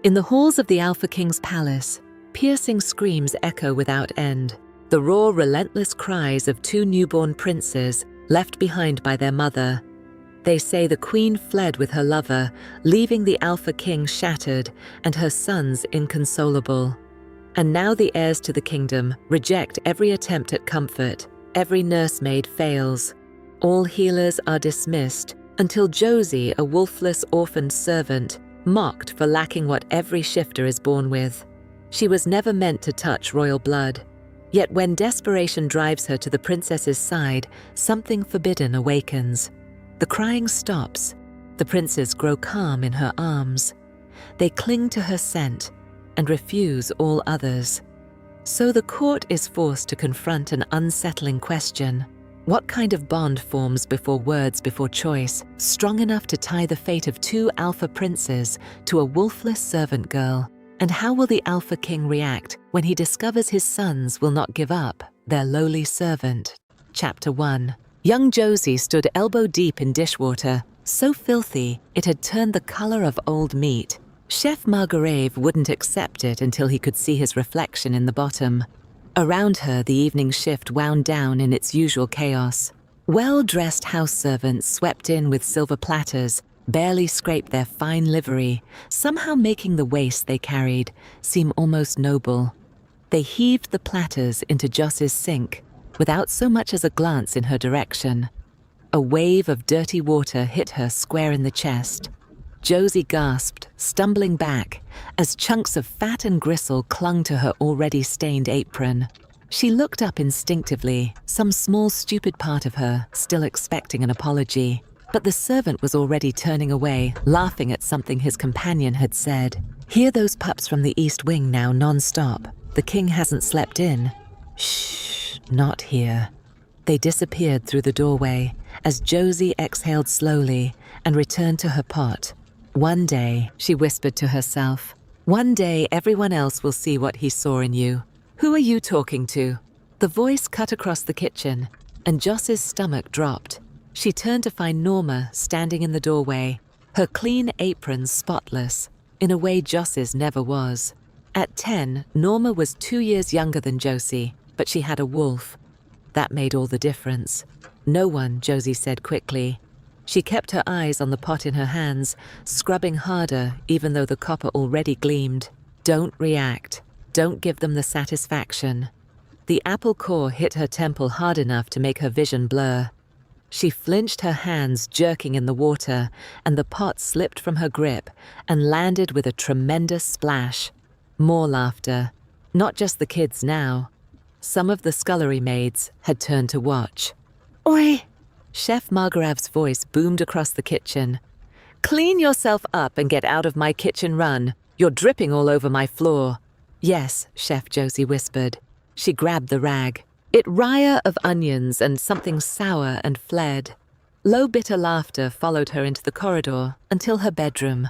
In the halls of the Alpha King's palace, piercing screams echo without end, the raw, relentless cries of two newborn princes left behind by their mother. They say the queen fled with her lover, leaving the Alpha King shattered and her sons inconsolable. And now the heirs to the kingdom reject every attempt at comfort. Every nursemaid fails. All healers are dismissed, until Josie, a wolfless orphaned servant, mocked for lacking what every shifter is born with. She was never meant to touch royal blood. Yet when desperation drives her to the princess's side, something forbidden awakens. The crying stops. The princes grow calm in her arms. They cling to her scent and refuse all others. So the court is forced to confront an unsettling question. What kind of bond forms before words, before choice, strong enough to tie the fate of two alpha princes to a wolfless servant girl? And how will the Alpha King react when he discovers his sons will not give up their lowly servant? Chapter 1. Young Josie stood elbow-deep in dishwater, so filthy it had turned the color of old meat. Chef Margarave wouldn't accept it until he could see his reflection in the bottom. Around her, the evening shift wound down in its usual chaos. Well-dressed house servants swept in with silver platters, barely scraped their fine livery, somehow making the waste they carried seem almost noble. They heaved the platters into Joss's sink, without so much as a glance in her direction. A wave of dirty water hit her square in the chest. Josie gasped, stumbling back, as chunks of fat and gristle clung to her already stained apron. She looked up instinctively, some small stupid part of her still expecting an apology. But the servant was already turning away, laughing at something his companion had said. Hear those pups from the East Wing now non-stop. The king hasn't slept in. Shh, not here. They disappeared through the doorway as Josie exhaled slowly and returned to her pot. One day, she whispered to herself, one day everyone else will see what he saw in you. Who are you talking to? The voice cut across the kitchen, and Joss's stomach dropped. She turned to find Norma standing in the doorway, her clean apron spotless, in a way Joss's never was. At 10, Norma was 2 years younger than Josie, but she had a wolf. That made all the difference. No one, Josie said quickly. She kept her eyes on the pot in her hands, scrubbing harder even though the copper already gleamed. Don't react. Don't give them the satisfaction. The apple core hit her temple hard enough to make her vision blur. She flinched, her hands jerking in the water, and the pot slipped from her grip and landed with a tremendous splash. More laughter. Not just the kids now. Some of the scullery maids had turned to watch. Oi! Chef Margarav's voice boomed across the kitchen. Clean yourself up and get out of my kitchen run. You're dripping all over my floor. Yes, Chef Josie whispered. She grabbed the rag. It raya of onions and something sour and fled. Low bitter laughter followed her into the corridor until her bedroom.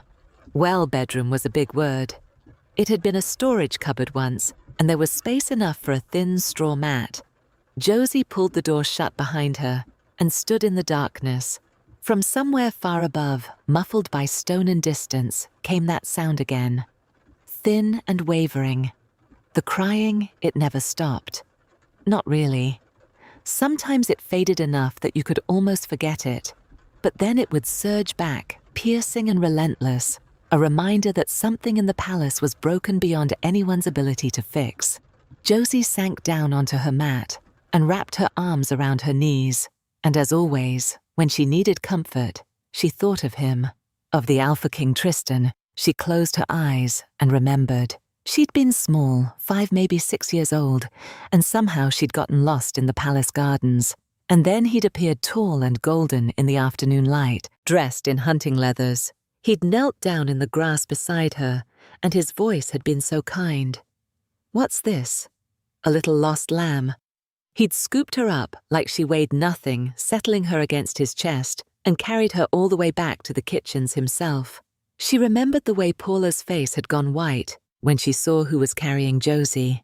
Well, bedroom was a big word. It had been a storage cupboard once, and there was space enough for a thin straw mat. Josie pulled the door shut behind her and stood in the darkness. From somewhere far above, muffled by stone and distance, came that sound again. Thin and wavering. The crying, it never stopped. Not really. Sometimes it faded enough that you could almost forget it, but then it would surge back, piercing and relentless, a reminder that something in the palace was broken beyond anyone's ability to fix. Josie sank down onto her mat and wrapped her arms around her knees, and as always, when she needed comfort, she thought of him, of the Alpha King Tristan. She closed her eyes and remembered. She'd been small, 5, maybe 6 years old, and somehow she'd gotten lost in the palace gardens. And then he'd appeared tall and golden in the afternoon light, dressed in hunting leathers. He'd knelt down in the grass beside her, and his voice had been so kind. What's this? A little lost lamb. He'd scooped her up like she weighed nothing, settling her against his chest, and carried her all the way back to the kitchens himself. She remembered the way Paula's face had gone white when she saw who was carrying Josie.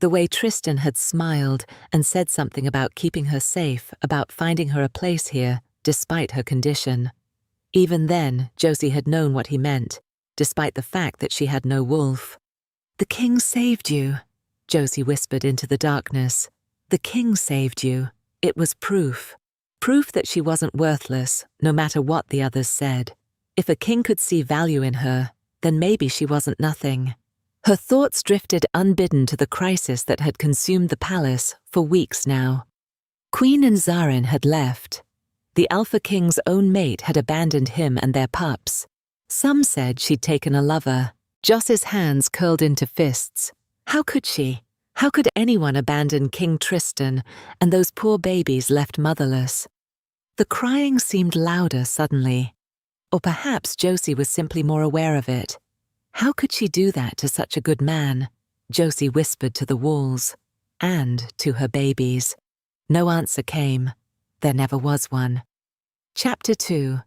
The way Tristan had smiled and said something about keeping her safe, about finding her a place here, despite her condition. Even then, Josie had known what he meant. despite the fact that she had no wolf. "The king saved you," Josie whispered into the darkness. "The king saved you." It was proof. Proof that she wasn't worthless, no matter what the others said. If a king could see value in her, then maybe she wasn't nothing. Her thoughts drifted unbidden to the crisis that had consumed the palace for weeks now. Queen and Zarin had left. The Alpha King's own mate had abandoned him and their pups. Some said she'd taken a lover. Joss's hands curled into fists. How could she? How could anyone abandon King Tristan and those poor babies left motherless? The crying seemed louder suddenly. Or perhaps Josie was simply more aware of it. How could she do that to such a good man? Josie whispered to the walls. And to her babies. No answer came. There never was one. Chapter 2.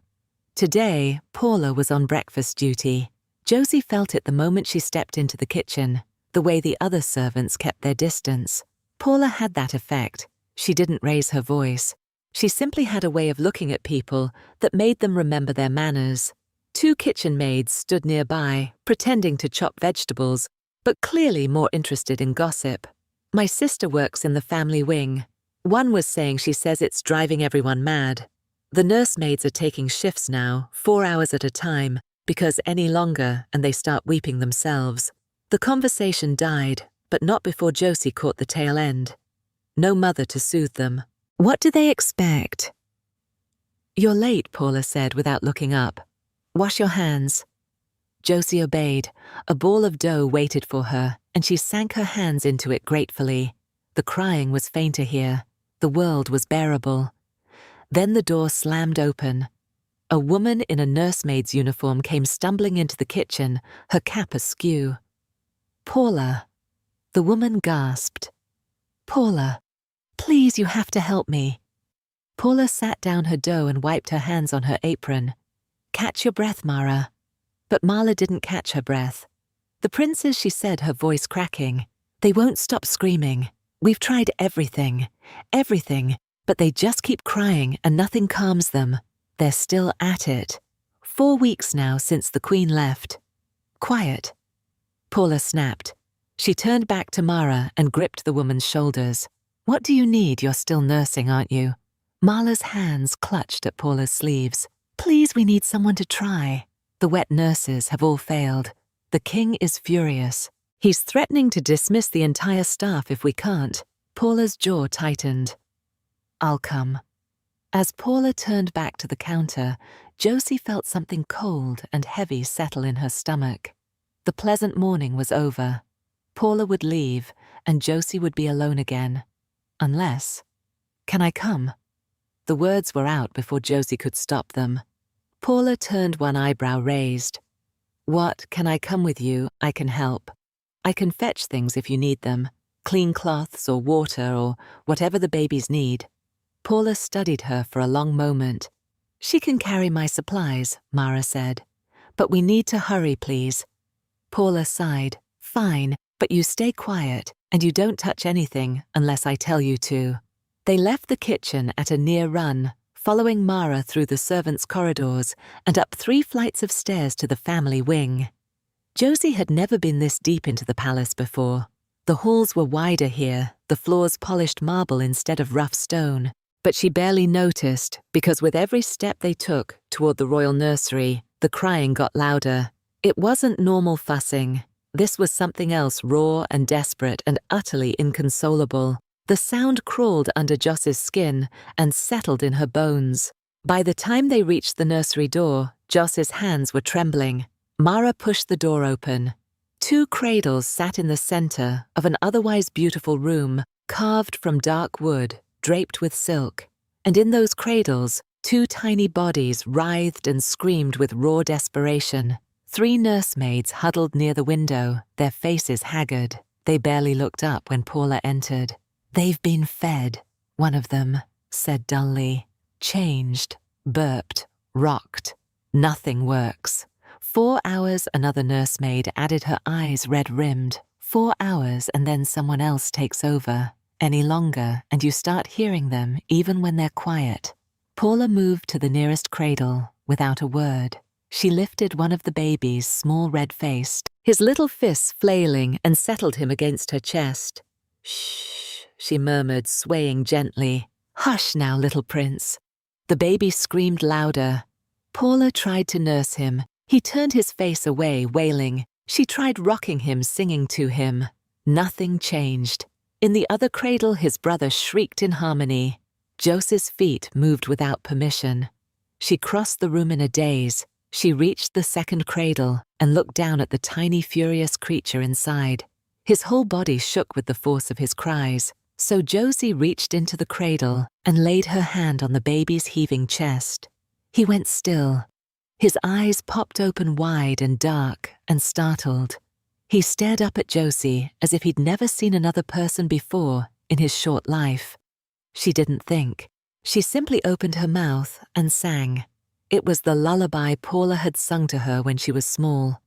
Today, Paula was on breakfast duty. Josie felt it the moment she stepped into the kitchen, the way the other servants kept their distance. Paula had that effect. She didn't raise her voice. She simply had a way of looking at people that made them remember their manners. 2 kitchen maids stood nearby, pretending to chop vegetables, but clearly more interested in gossip. "My sister works in the family wing." One was saying she says it's driving everyone mad. "The nursemaids are taking shifts now, 4 hours at a time, because any longer and they start weeping themselves." The conversation died, but not before Josie caught the tail end. No mother to soothe them. What do they expect? "You're late," Paula said without looking up. "Wash your hands." Josie obeyed. A ball of dough waited for her, and she sank her hands into it gratefully. The crying was fainter here. The world was bearable. Then the door slammed open. A woman in a nursemaid's uniform came stumbling into the kitchen, her cap askew. "Paula." The woman gasped. "Paula, please, you have to help me." Paula sat down her dough and wiped her hands on her apron. "Catch your breath, Mara." But Marla didn't catch her breath. "The princes," she said, her voice cracking. "They won't stop screaming. We've tried everything, but they just keep crying and nothing calms them. They're still at it. 4 weeks now since the Queen left." "Quiet." Paula snapped. She turned back to Mara and gripped the woman's shoulders. "What do you need? You're still nursing, aren't you?" Marla's hands clutched at Paula's sleeves. "Please, we need someone to try. The wet nurses have all failed. The king is furious. He's threatening to dismiss the entire staff if we can't." Paula's jaw tightened. "I'll come." As Paula turned back to the counter, Josie felt something cold and heavy settle in her stomach. The pleasant morning was over. Paula would leave, and Josie would be alone again. Unless... "Can I come?" The words were out before Josie could stop them. Paula turned one eyebrow raised. "What, can I come with you? I can help. I can fetch things if you need them. Clean cloths or water or whatever the babies need." Paula studied her for a long moment. "She can carry my supplies," Mara said. "But we need to hurry, please." Paula sighed. "Fine, but you stay quiet and you don't touch anything unless I tell you to." They left the kitchen at a near run, following Mara through the servants' corridors and up 3 flights of stairs to the family wing. Josie had never been this deep into the palace before. The halls were wider here, the floors polished marble instead of rough stone, but she barely noticed because with every step they took toward the royal nursery, the crying got louder. It wasn't normal fussing. This was something else raw and desperate and utterly inconsolable. The sound crawled under Joss's skin and settled in her bones. By the time they reached the nursery door, Joss's hands were trembling. Mara pushed the door open. 2 cradles sat in the center of an otherwise beautiful room, carved from dark wood, draped with silk. And in those cradles, 2 tiny bodies writhed and screamed with raw desperation. 3 nursemaids huddled near the window, their faces haggard. They barely looked up when Paula entered. "They've been fed," one of them said dully. "Changed, burped, rocked. Nothing works." 4 hours, another nursemaid added, her eyes red-rimmed. 4 hours and then someone else takes over. Any longer and you start hearing them even when they're quiet. Paula moved to the nearest cradle without a word. She lifted one of the babies, small red-faced, his little fists flailing, and settled him against her chest. "Shh," she murmured, swaying gently. "Hush now, little prince." The baby screamed louder. Paula tried to nurse him. He turned his face away, wailing. She tried rocking him, singing to him. Nothing changed. In the other cradle, his brother shrieked in harmony. Josie's feet moved without permission. She crossed the room in a daze. She reached the second cradle and looked down at the tiny, furious creature inside. His whole body shook with the force of his cries. So Josie reached into the cradle and laid her hand on the baby's heaving chest. He went still. His eyes popped open wide and dark and startled. He stared up at Josie as if he'd never seen another person before in his short life. She didn't think. She simply opened her mouth and sang. It was the lullaby Paula had sung to her when she was small,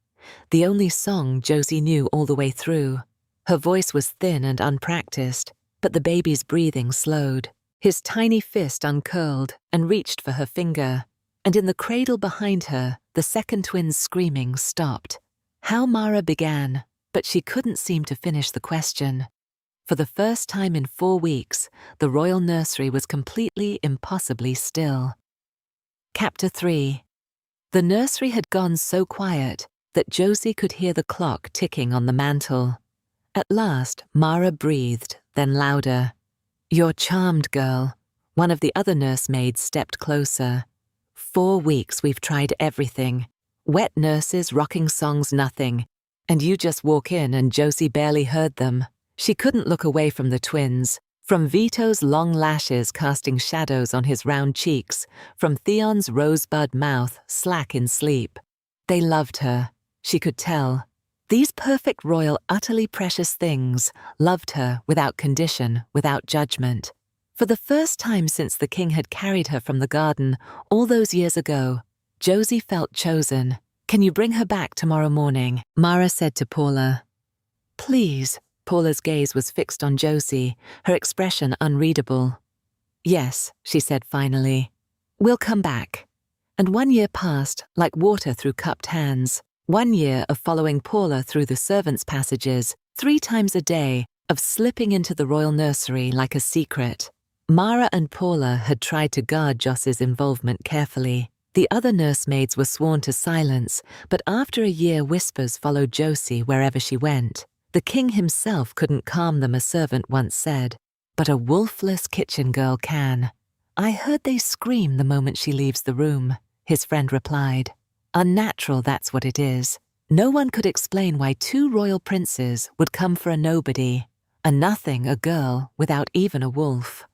the only song Josie knew all the way through. Her voice was thin and unpracticed, but the baby's breathing slowed. His tiny fist uncurled and reached for her finger, and in the cradle behind her, the second twin's screaming stopped. How Mara began, but she couldn't seem to finish the question. For the first time in 4 weeks, the royal nursery was completely, impossibly still. Chapter 3. The nursery had gone so quiet that Josie could hear the clock ticking on the mantel. At last, Mara breathed, then louder. "You're charmed, girl." One of the other nursemaids stepped closer. 4 weeks we've tried everything. Wet nurses, rocking songs, nothing. And you just walk in and Josie barely heard them. She couldn't look away from the twins. From Vito's long lashes casting shadows on his round cheeks, from Theon's rosebud mouth slack in sleep. They loved her. She could tell. These perfect royal, utterly precious things loved her without condition, without judgment. For the first time since the king had carried her from the garden all those years ago, Josie felt chosen. "Can you bring her back tomorrow morning?" Mara said to Paula. "Please." Paula's gaze was fixed on Josie, her expression unreadable. "Yes," she said finally. "We'll come back." And 1 year passed like water through cupped hands. 1 year of following Paula through the servants' passages, 3 times a day, of slipping into the royal nursery like a secret. Mara and Paula had tried to guard Joss's involvement carefully. The other nursemaids were sworn to silence, but after a year whispers followed Josie wherever she went. The king himself couldn't calm them, a servant once said, but a wolfless kitchen girl can. "I heard they scream the moment she leaves the room," his friend replied. "Unnatural, that's what it is. No one could explain why 2 royal princes would come for a nobody, a nothing, a girl, without even a wolf."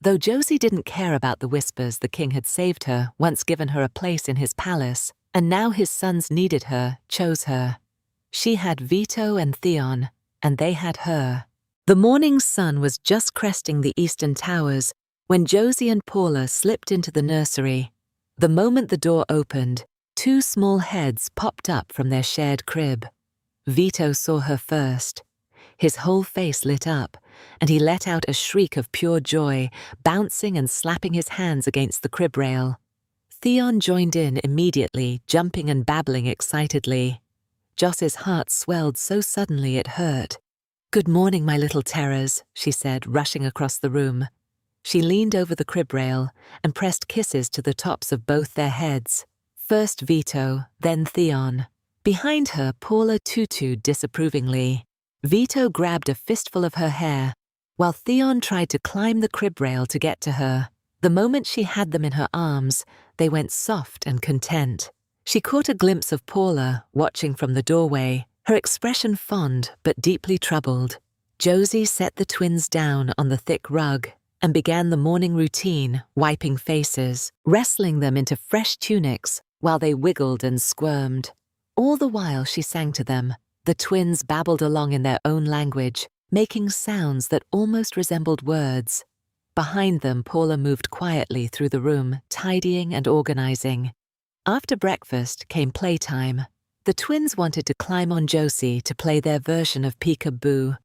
Though Josie didn't care about the whispers, the king had saved her, once given her a place in his palace, and now his sons needed her, chose her. She had Vito and Theon, and they had her. The morning sun was just cresting the eastern towers when Josie and Paula slipped into the nursery. The moment the door opened, 2 small heads popped up from their shared crib. Vito saw her first. His whole face lit up, and he let out a shriek of pure joy, bouncing and slapping his hands against the crib rail. Theon joined in immediately, jumping and babbling excitedly. Joss's heart swelled so suddenly it hurt. "Good morning, my little terrors," she said, rushing across the room. She leaned over the crib rail and pressed kisses to the tops of both their heads. First Vito, then Theon. Behind her, Paula tutued disapprovingly. Vito grabbed a fistful of her hair, while Theon tried to climb the crib rail to get to her. The moment she had them in her arms, they went soft and content. She caught a glimpse of Paula, watching from the doorway, her expression fond but deeply troubled. Josie set the twins down on the thick rug and began the morning routine, wiping faces, wrestling them into fresh tunics while they wiggled and squirmed. All the while she sang to them. The twins babbled along in their own language, making sounds that almost resembled words. Behind them, Paula moved quietly through the room, tidying and organizing. After breakfast came playtime. The twins wanted to climb on Josie to play their version of peek-a-boo.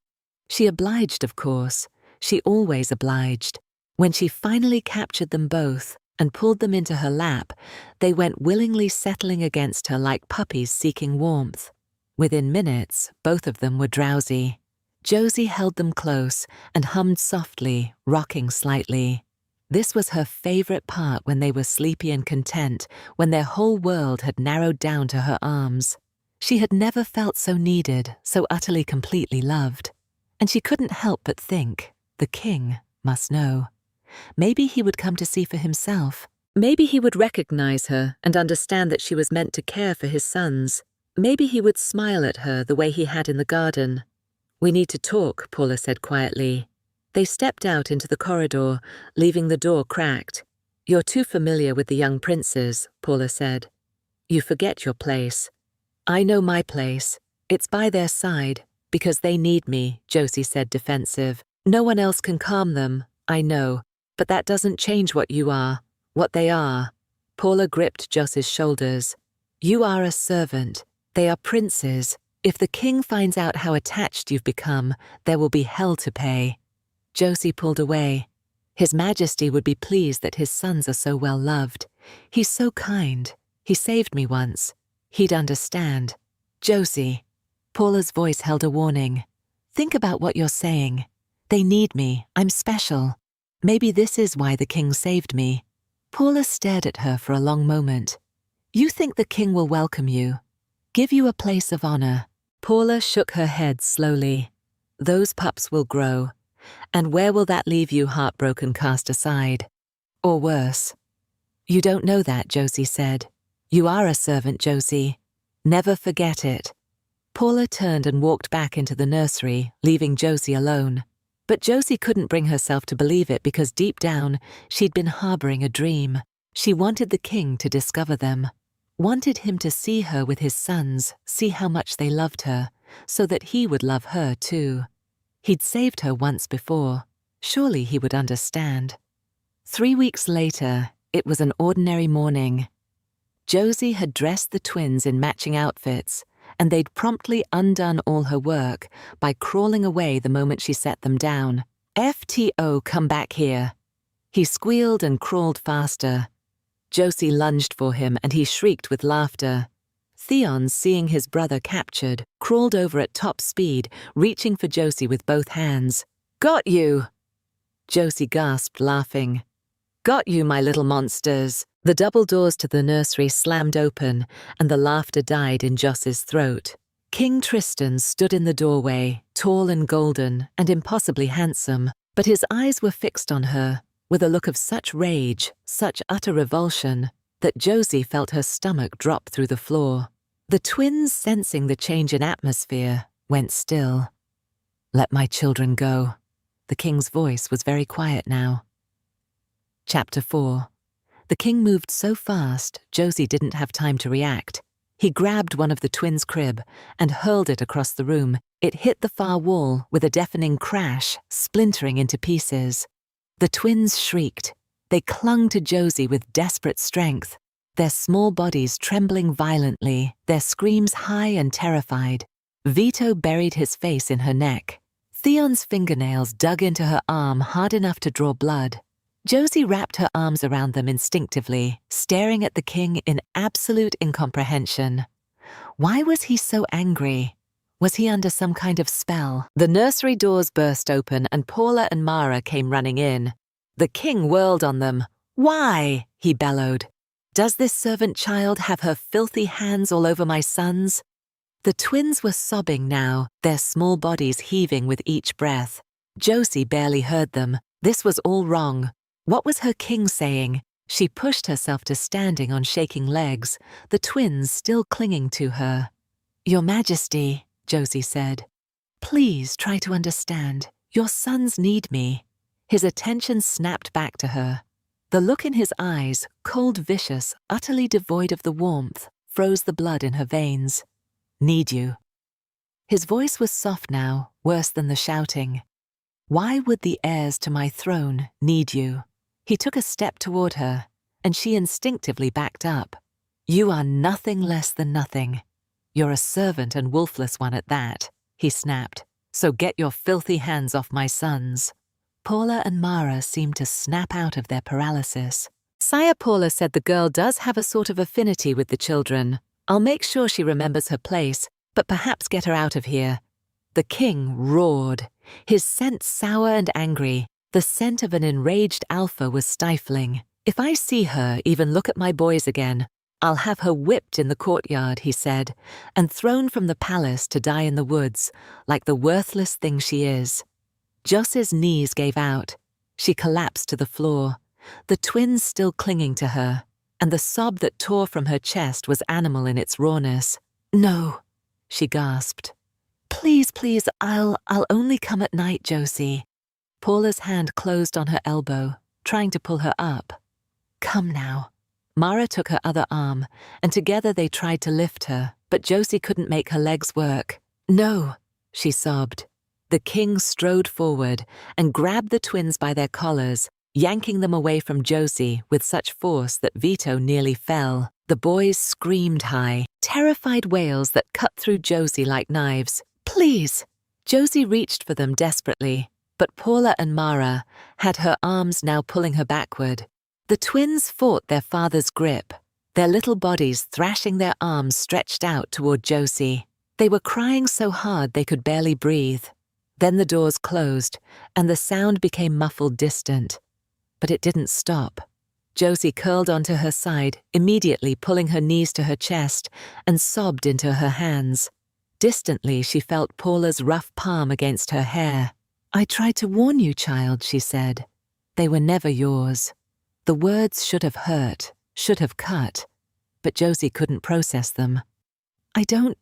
She obliged, of course. She always obliged. When she finally captured them both, and pulled them into her lap, they went willingly settling against her like puppies seeking warmth. Within minutes, both of them were drowsy. Josie held them close and hummed softly, rocking slightly. This was her favorite part when they were sleepy and content, when their whole world had narrowed down to her arms. She had never felt so needed, so utterly completely loved. And she couldn't help but think, the king must know. Maybe he would come to see for himself. Maybe he would recognize her and understand that she was meant to care for his sons. Maybe he would smile at her the way he had in the garden. "We need to talk," Paula said quietly. They stepped out into the corridor, leaving the door cracked. "You're too familiar with the young princes," Paula said. "You forget your place." "I know my place. It's by their side, because they need me," Josie said, defensive. "No one else can calm them, I know, but that doesn't change what you are, what they are." Paula gripped Josie's shoulders. "You are a servant. They are princes. If the king finds out how attached you've become, there will be hell to pay." Josie pulled away. His Majesty would be pleased that his sons are so well loved. He's so kind. He saved me once. He'd understand. "Josie." Paula's voice held a warning. "Think about what you're saying. They need me. I'm special. Maybe this is why the king saved me." Paula stared at her for a long moment. "You think the king will welcome you? Give you a place of honor?" Paula shook her head slowly. "Those pups will grow. And where will that leave you, heartbroken, cast aside? Or worse?" "You don't know that," Josie said. "You are a servant, Josie. Never forget it." Paula turned and walked back into the nursery, leaving Josie alone. But Josie couldn't bring herself to believe it because deep down, she'd been harboring a dream. She wanted the king to discover them. Wanted him to see her with his sons, see how much they loved her, so that he would love her too. He'd saved her once before. Surely he would understand. 3 weeks later, it was an ordinary morning. Josie had dressed the twins in matching outfits, and they'd promptly undone all her work by crawling away the moment she set them down. "FTO, come back here." He squealed and crawled faster. Josie lunged for him and he shrieked with laughter. Theon, seeing his brother captured, crawled over at top speed, reaching for Josie with both hands. "Got you!" Josie gasped, laughing. "Got you, my little monsters." The double doors to the nursery slammed open, and the laughter died in Joss's throat. King Tristan stood in the doorway, tall and golden, and impossibly handsome, but his eyes were fixed on her, with a look of such rage, such utter revulsion, that Josie felt her stomach drop through the floor. The twins, sensing the change in atmosphere, went still. "Let my children go." The king's voice was very quiet now. Chapter 4. The king moved so fast, Josie didn't have time to react. He grabbed one of the twins' crib and hurled it across the room. It hit the far wall with a deafening crash, splintering into pieces. The twins shrieked. They clung to Josie with desperate strength, their small bodies trembling violently, their screams high and terrified. Vito buried his face in her neck. Theon's fingernails dug into her arm hard enough to draw blood. Josie wrapped her arms around them instinctively, staring at the king in absolute incomprehension. Why was he so angry? Was he under some kind of spell? The nursery doors burst open and Paula and Mara came running in. The king whirled on them. "Why?" he bellowed. "Does this servant child have her filthy hands all over my sons?" The twins were sobbing now, their small bodies heaving with each breath. Josie barely heard them. This was all wrong. What was her king saying? She pushed herself to standing on shaking legs, the twins still clinging to her. "Your Majesty," Josie said, "please try to understand. Your sons need me." His attention snapped back to her. The look in his eyes, cold, vicious, utterly devoid of the warmth, froze the blood in her veins. "Need you." His voice was soft now, worse than the shouting. "Why would the heirs to my throne need you?" He took a step toward her, and she instinctively backed up. "You are nothing less than nothing. You're a servant and wolfless one at that," he snapped. "So get your filthy hands off my sons." Paula and Mara seemed to snap out of their paralysis. Sire Paula said the girl does have a sort of affinity with the children. I'll make sure she remembers her place, but perhaps get her out of here. The king roared, his scent sour and angry. The scent of an enraged alpha was stifling. If I see her even look at my boys again, I'll have her whipped in the courtyard, he said, and thrown from the palace to die in the woods, like the worthless thing she is. Jos's knees gave out. She collapsed to the floor, the twins still clinging to her, and the sob that tore from her chest was animal in its rawness. No, she gasped. Please, please, I'll only come at night, Josie. Paula's hand closed on her elbow, trying to pull her up. Come now. Mara took her other arm, and together they tried to lift her, but Josie couldn't make her legs work. No, she sobbed. The king strode forward and grabbed the twins by their collars, yanking them away from Josie with such force that Vito nearly fell. The boys screamed high, terrified wails that cut through Josie like knives. Please! Josie reached for them desperately, but Paula and Mara had her arms now pulling her backward. The twins fought their father's grip, their little bodies thrashing their arms stretched out toward Josie. They were crying so hard they could barely breathe. Then the doors closed, and the sound became muffled distant. But it didn't stop. Josie curled onto her side, immediately pulling her knees to her chest, and sobbed into her hands. Distantly, she felt Paula's rough palm against her hair. I tried to warn you, child, she said. They were never yours. The words should have hurt, should have cut, but Josie couldn't process them. I don't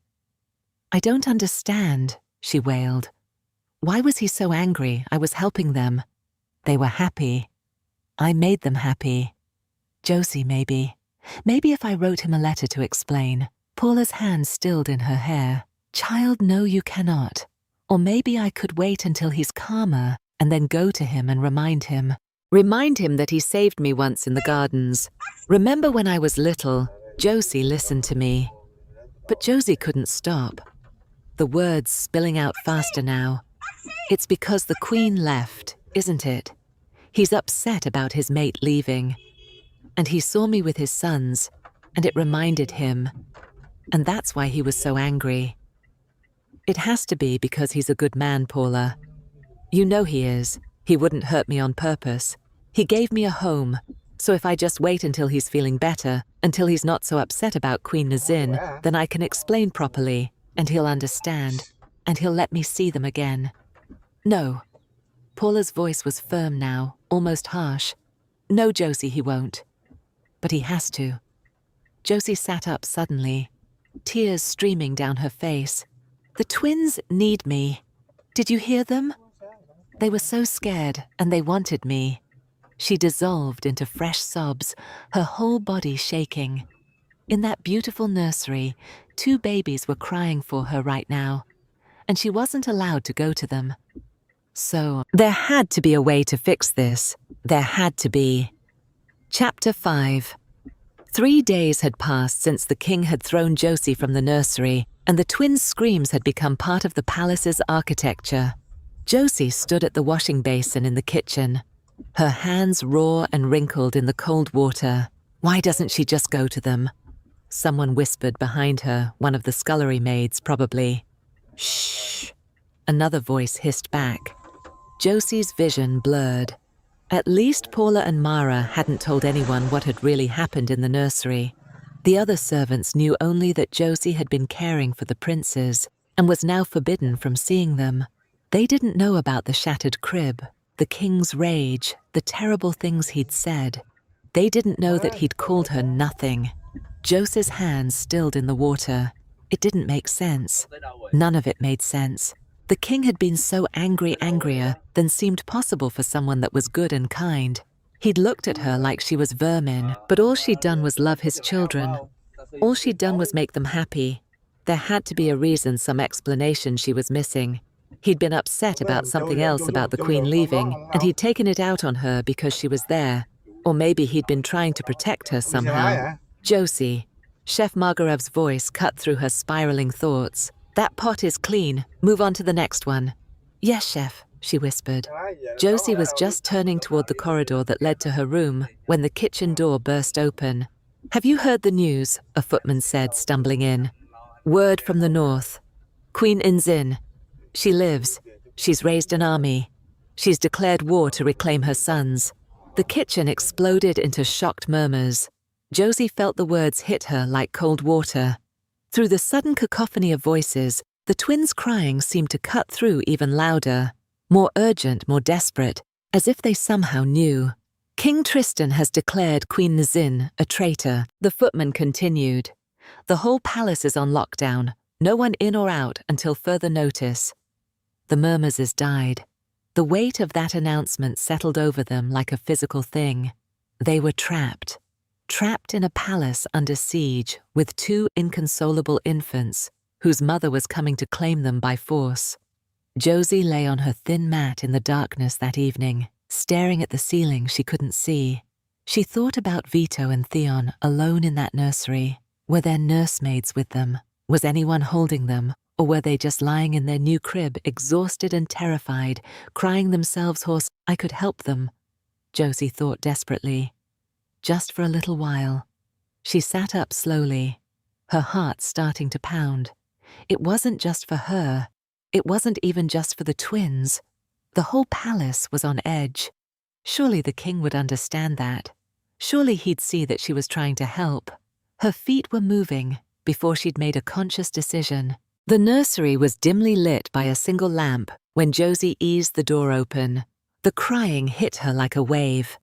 understand, she wailed. Why was he so angry? I was helping them. They were happy. I made them happy. Josie, maybe. Maybe if I wrote him a letter to explain. Paula's hand stilled in her hair. Child, no, you cannot. Or maybe I could wait until he's calmer and then go to him and remind him. Remind him that he saved me once in the gardens. Remember when I was little, Josie listened to me. But Josie couldn't stop. The words spilling out faster now. It's because the Queen left, isn't it? He's upset about his mate leaving. And he saw me with his sons, and it reminded him. And that's why he was so angry. It has to be because he's a good man, Paula. You know he is. He wouldn't hurt me on purpose. He gave me a home, so if I just wait until he's feeling better, until he's not so upset about Queen Nazin, then I can explain properly, and he'll understand, and he'll let me see them again. No. Paula's voice was firm now, almost harsh. No, Josie, he won't. But he has to. Josie sat up suddenly, tears streaming down her face. The twins need me. Did you hear them? They were so scared, and they wanted me. She dissolved into fresh sobs, her whole body shaking. In that beautiful nursery, 2 babies were crying for her right now, and she wasn't allowed to go to them. So, there had to be a way to fix this. There had to be. Chapter 5. 3 days had passed since the king had thrown Josie from the nursery, and the twins' screams had become part of the palace's architecture. Josie stood at the washing basin in the kitchen, her hands raw and wrinkled in the cold water. Why doesn't she just go to them? Someone whispered behind her, one of the scullery maids, probably. Shh! Another voice hissed back. Josie's vision blurred. At least Paula and Mara hadn't told anyone what had really happened in the nursery. The other servants knew only that Josie had been caring for the princes and was now forbidden from seeing them. They didn't know about the shattered crib, the king's rage, the terrible things he'd said. They didn't know that he'd called her nothing. Josie's hands stilled in the water. It didn't make sense. None of it made sense. The king had been so angrier than seemed possible for someone that was good and kind. He'd looked at her like she was vermin, but all she'd done was love his children. All she'd done was make them happy. There had to be a reason, some explanation she was missing. He'd been upset about something else about the Queen leaving, and he'd taken it out on her because she was there. Or maybe he'd been trying to protect her somehow. Josie. Chef Margarev's voice cut through her spiraling thoughts. That pot is clean. Move on to the next one. "Yes, chef," she whispered. Josie was just turning toward the corridor that led to her room when the kitchen door burst open. "Have you heard the news?" a footman said, stumbling in. "Word from the north. Queen Inzin. She lives. She's raised an army. She's declared war to reclaim her sons." The kitchen exploded into shocked murmurs. Josie felt the words hit her like cold water. Through the sudden cacophony of voices, the twins' crying seemed to cut through even louder, more urgent, more desperate, as if they somehow knew. "King Tristan has declared Queen Nzin a traitor," the footman continued. "The whole palace is on lockdown, no one in or out until further notice." The murmurs died. The weight of that announcement settled over them like a physical thing. They were trapped in a palace under siege with two inconsolable infants whose mother was coming to claim them by force. Josie lay on her thin mat in the darkness that evening, staring at the ceiling she couldn't see. She thought about Vito and Theon alone in that nursery. Were there nursemaids with them? Was anyone holding them? Or were they just lying in their new crib, exhausted and terrified, crying themselves hoarse? "I could help them," Josie thought desperately. Just for a little while. She sat up slowly, her heart starting to pound. It wasn't just for her. It wasn't even just for the twins. The whole palace was on edge. Surely the king would understand that. Surely he'd see that she was trying to help. Her feet were moving before she'd made a conscious decision. The nursery was dimly lit by a single lamp when Josie eased the door open. The crying hit her like a wave.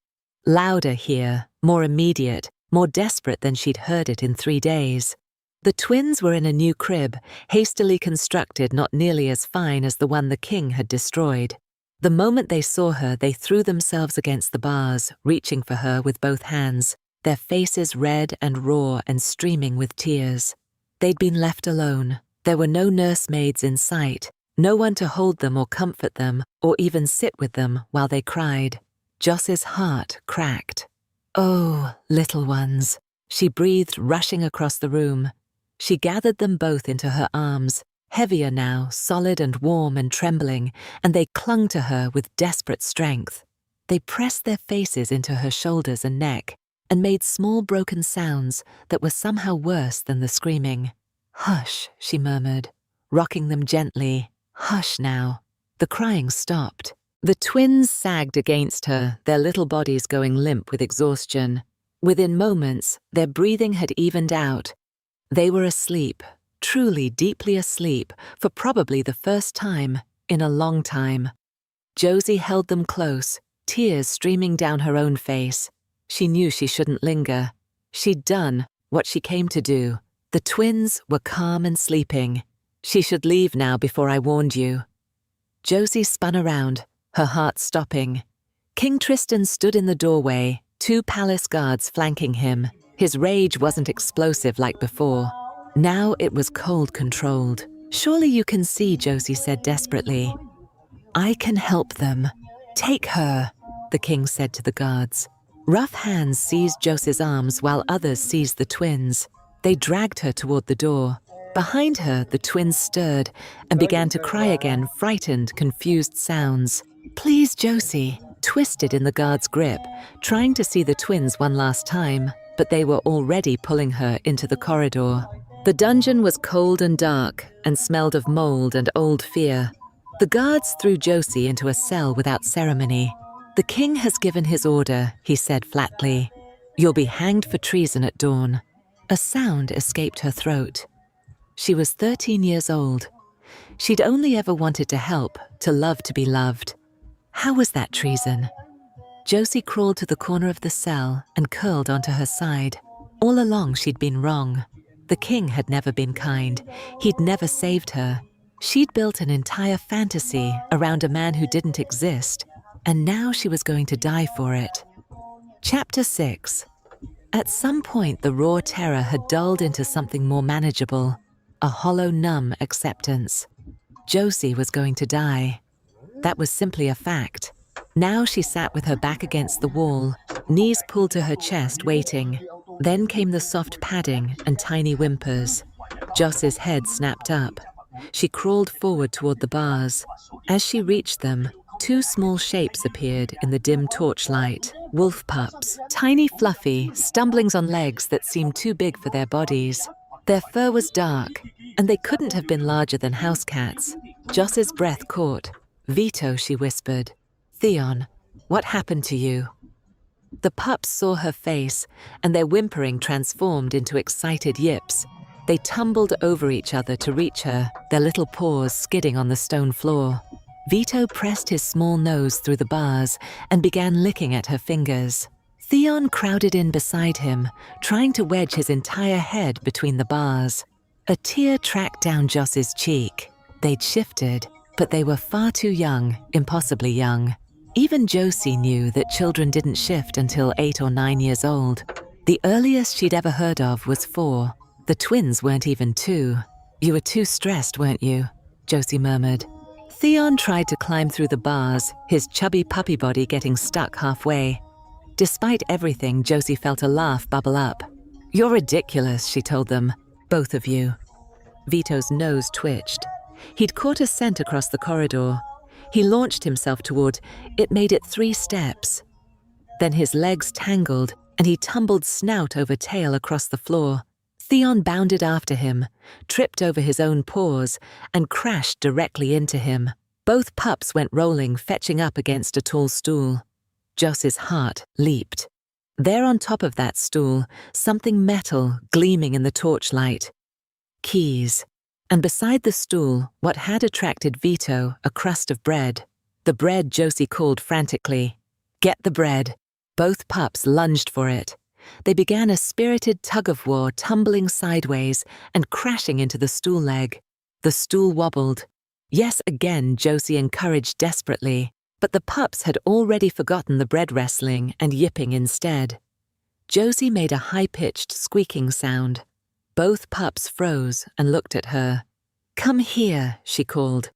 Louder here, more immediate, more desperate than she'd heard it in 3 days. The twins were in a new crib, hastily constructed, not nearly as fine as the one the king had destroyed. The moment they saw her, they threw themselves against the bars, reaching for her with both hands, their faces red and raw and streaming with tears. They'd been left alone. There were no nursemaids in sight, no one to hold them or comfort them, or even sit with them while they cried. Joss's heart cracked. "Oh, little ones," she breathed, rushing across the room. She gathered them both into her arms, heavier now, solid and warm and trembling, and they clung to her with desperate strength. They pressed their faces into her shoulders and neck, and made small broken sounds that were somehow worse than the screaming. "Hush," she murmured, rocking them gently. "Hush now." The crying stopped. The twins sagged against her, their little bodies going limp with exhaustion. Within moments, their breathing had evened out. They were asleep, truly deeply asleep, for probably the first time in a long time. Josie held them close, tears streaming down her own face. She knew she shouldn't linger. She'd done what she came to do. The twins were calm and sleeping. "She should leave now before I warned you." Josie spun around, her heart stopping. King Tristan stood in the doorway, 2 palace guards flanking him. His rage wasn't explosive like before. Now it was cold controlled. "Surely you can see," Josie said desperately. "I can help them. Take her," the king said to the guards. Rough hands seized Josie's arms while others seized the twins. They dragged her toward the door. Behind her, the twins stirred and began to cry again, frightened, confused sounds. "Please, Josie," twisted in the guard's grip, trying to see the twins one last time, but they were already pulling her into the corridor. The dungeon was cold and dark and smelled of mold and old fear. The guards threw Josie into a cell without ceremony. "The king has given his order," he said flatly. "You'll be hanged for treason at dawn." A sound escaped her throat. She was 13 years old. She'd only ever wanted to help, to love to be loved. How was that treason? Josie crawled to the corner of the cell and curled onto her side. All along she'd been wrong. The king had never been kind. He'd never saved her. She'd built an entire fantasy around a man who didn't exist, and now she was going to die for it. Chapter 6. At some point, the raw terror had dulled into something more manageable, a hollow, numb acceptance. Josie was going to die. That was simply a fact. Now she sat with her back against the wall, knees pulled to her chest, waiting. Then came the soft padding and tiny whimpers. Joss's head snapped up. she crawled forward toward the bars. As she reached them, two small shapes appeared in the dim torchlight. Wolf pups, tiny, fluffy, stumblings on legs that seemed too big for their bodies. Their fur was dark, and they couldn't have been larger than house cats. Joss's breath caught. "Vito," she whispered. "Theon, what happened to you?" The pups saw her face, and their whimpering transformed into excited yips. They tumbled over each other to reach her, their little paws skidding on the stone floor. Vito pressed his small nose through the bars and began licking at her fingers. Theon crowded in beside him, trying to wedge his entire head between the bars. A tear tracked down Joss's cheek. They'd shifted, but they were far too young, impossibly young. Even Josie knew that children didn't shift until 8 or 9 years old. The earliest she'd ever heard of was 4. The twins weren't even 2. "You were too stressed, weren't you?" Josie murmured. Theon tried to climb through the bars, his chubby puppy body getting stuck halfway. Despite everything, Josie felt a laugh bubble up. "You're ridiculous," she told them. "Both of you." Vito's nose twitched. He'd caught a scent across the corridor. He launched himself toward it, made it 3 steps. Then his legs tangled, and he tumbled snout over tail across the floor. Theon bounded after him, tripped over his own paws, and crashed directly into him. Both pups went rolling, fetching up against a tall stool. Joss's heart leaped. There on top of that stool, something metal gleaming in the torchlight. Keys. And beside the stool, what had attracted Vito, a crust of bread. The bread, Josie called frantically. "Get the bread." Both pups lunged for it. They began a spirited tug-of-war, tumbling sideways and crashing into the stool leg. The stool wobbled. Yes, again, Josie encouraged desperately, but the pups had already forgotten the bread wrestling and yipping instead. Josie made a high-pitched squeaking sound. Both pups froze and looked at her. "Come here," she called.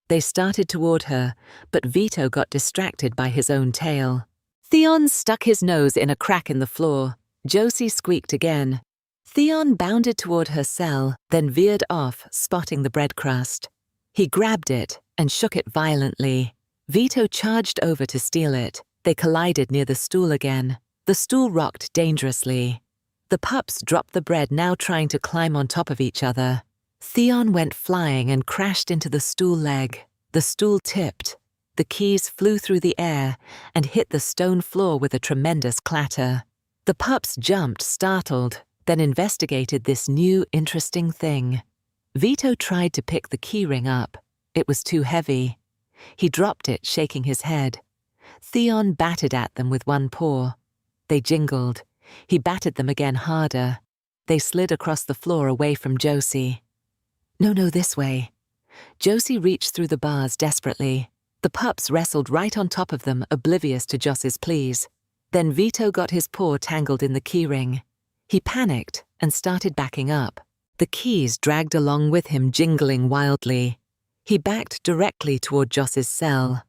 They started toward her, but Vito got distracted by his own tail. Theon stuck his nose in a crack in the floor. Josie squeaked again. Theon bounded toward her cell, then veered off, spotting the bread crust. He grabbed it and shook it violently. Vito charged over to steal it. They collided near the stool again. The stool rocked dangerously. The pups dropped the bread, now trying to climb on top of each other. Theon went flying and crashed into the stool leg. The stool tipped. The keys flew through the air and hit the stone floor with a tremendous clatter. The pups jumped, startled, then investigated this new, interesting thing. Vito tried to pick the keyring up. It was too heavy. He dropped it, shaking his head. Theon batted at them with one paw. They jingled. He batted them again harder. They slid across the floor away from Josie. "No, this way." Josie reached through the bars desperately. The pups wrestled right on top of them, oblivious to Joss's pleas. Then Vito got his paw tangled in the keyring. He panicked and started backing up. The keys dragged along with him, jingling wildly. He backed directly toward Joss's cell.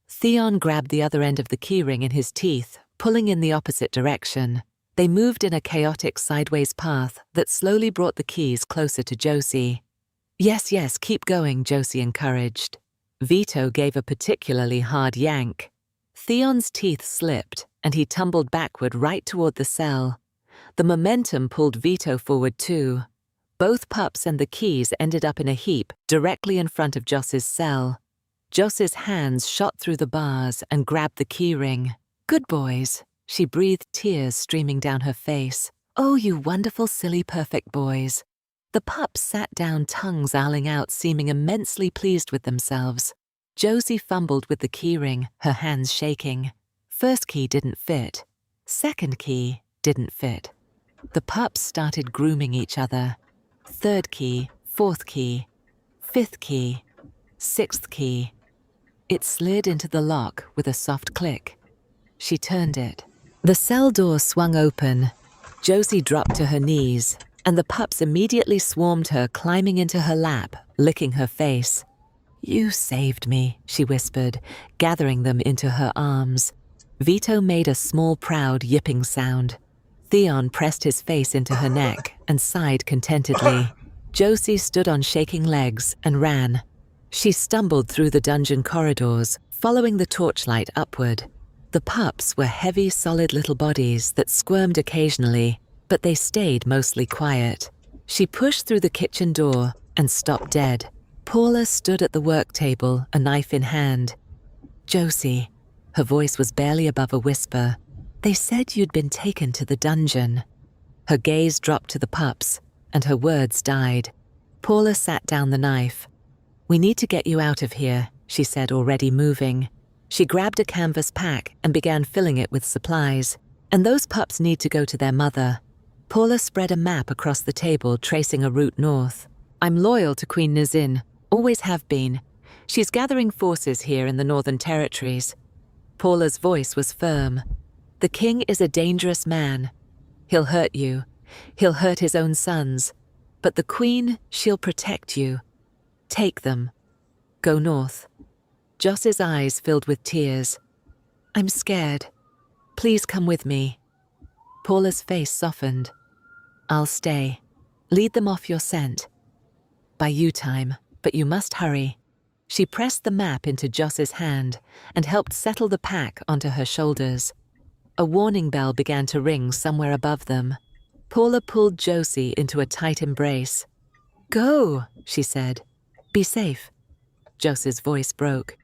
Theon grabbed the other end of the keyring in his teeth, pulling in the opposite direction. They moved in a chaotic sideways path that slowly brought the keys closer to Josie. Yes, keep going," Josie encouraged. Vito gave a particularly hard yank. Theon's teeth slipped, and he tumbled backward right toward the cell. The momentum pulled Vito forward too. Both pups and the keys ended up in a heap directly in front of Joss's cell. Joss's hands shot through the bars and grabbed the keyring. "Good boys," she breathed, tears streaming down her face. "Oh, you wonderful, silly, perfect boys." The pups sat down, tongues owling out, seeming immensely pleased with themselves. Josie fumbled with the keyring, her hands shaking. First key didn't fit. Second key didn't fit. The pups started grooming each other. Third key, fourth key, fifth key, sixth key. It slid into the lock with a soft click. She turned it. The cell door swung open. Josie dropped to her knees, and the pups immediately swarmed her, climbing into her lap, licking her face. "You saved me," she whispered, gathering them into her arms. Vito made a small, proud yipping sound. Theon pressed his face into her neck and sighed contentedly. Josie stood on shaking legs and ran. She stumbled through the dungeon corridors, following the torchlight upward. The pups were heavy, solid little bodies that squirmed occasionally, but they stayed mostly quiet. She pushed through the kitchen door and stopped dead. Paula stood at the work table, a knife in hand. "Josie," her voice was barely above a whisper, "they said you'd been taken to the dungeon." Her gaze dropped to the pups, and her words died. Paula sat down the knife. "We need to get you out of here," she said, already moving. She grabbed a canvas pack and began filling it with supplies. "And those pups need to go to their mother." Paula spread a map across the table, tracing a route north. "I'm loyal to Queen Nazin, always have been. She's gathering forces here in the Northern Territories." Paula's voice was firm. "The king is a dangerous man. He'll hurt you. He'll hurt his own sons. But the queen, she'll protect you. Take them. Go north." Joss's eyes filled with tears. "I'm scared. Please come with me." Paula's face softened. "I'll stay. Lead them off your scent. Buy you time, but you must hurry." She pressed the map into Joss's hand and helped settle the pack onto her shoulders. A warning bell began to ring somewhere above them. Paula pulled Josie into a tight embrace. "Go," she said. "Be safe." Joss's voice broke.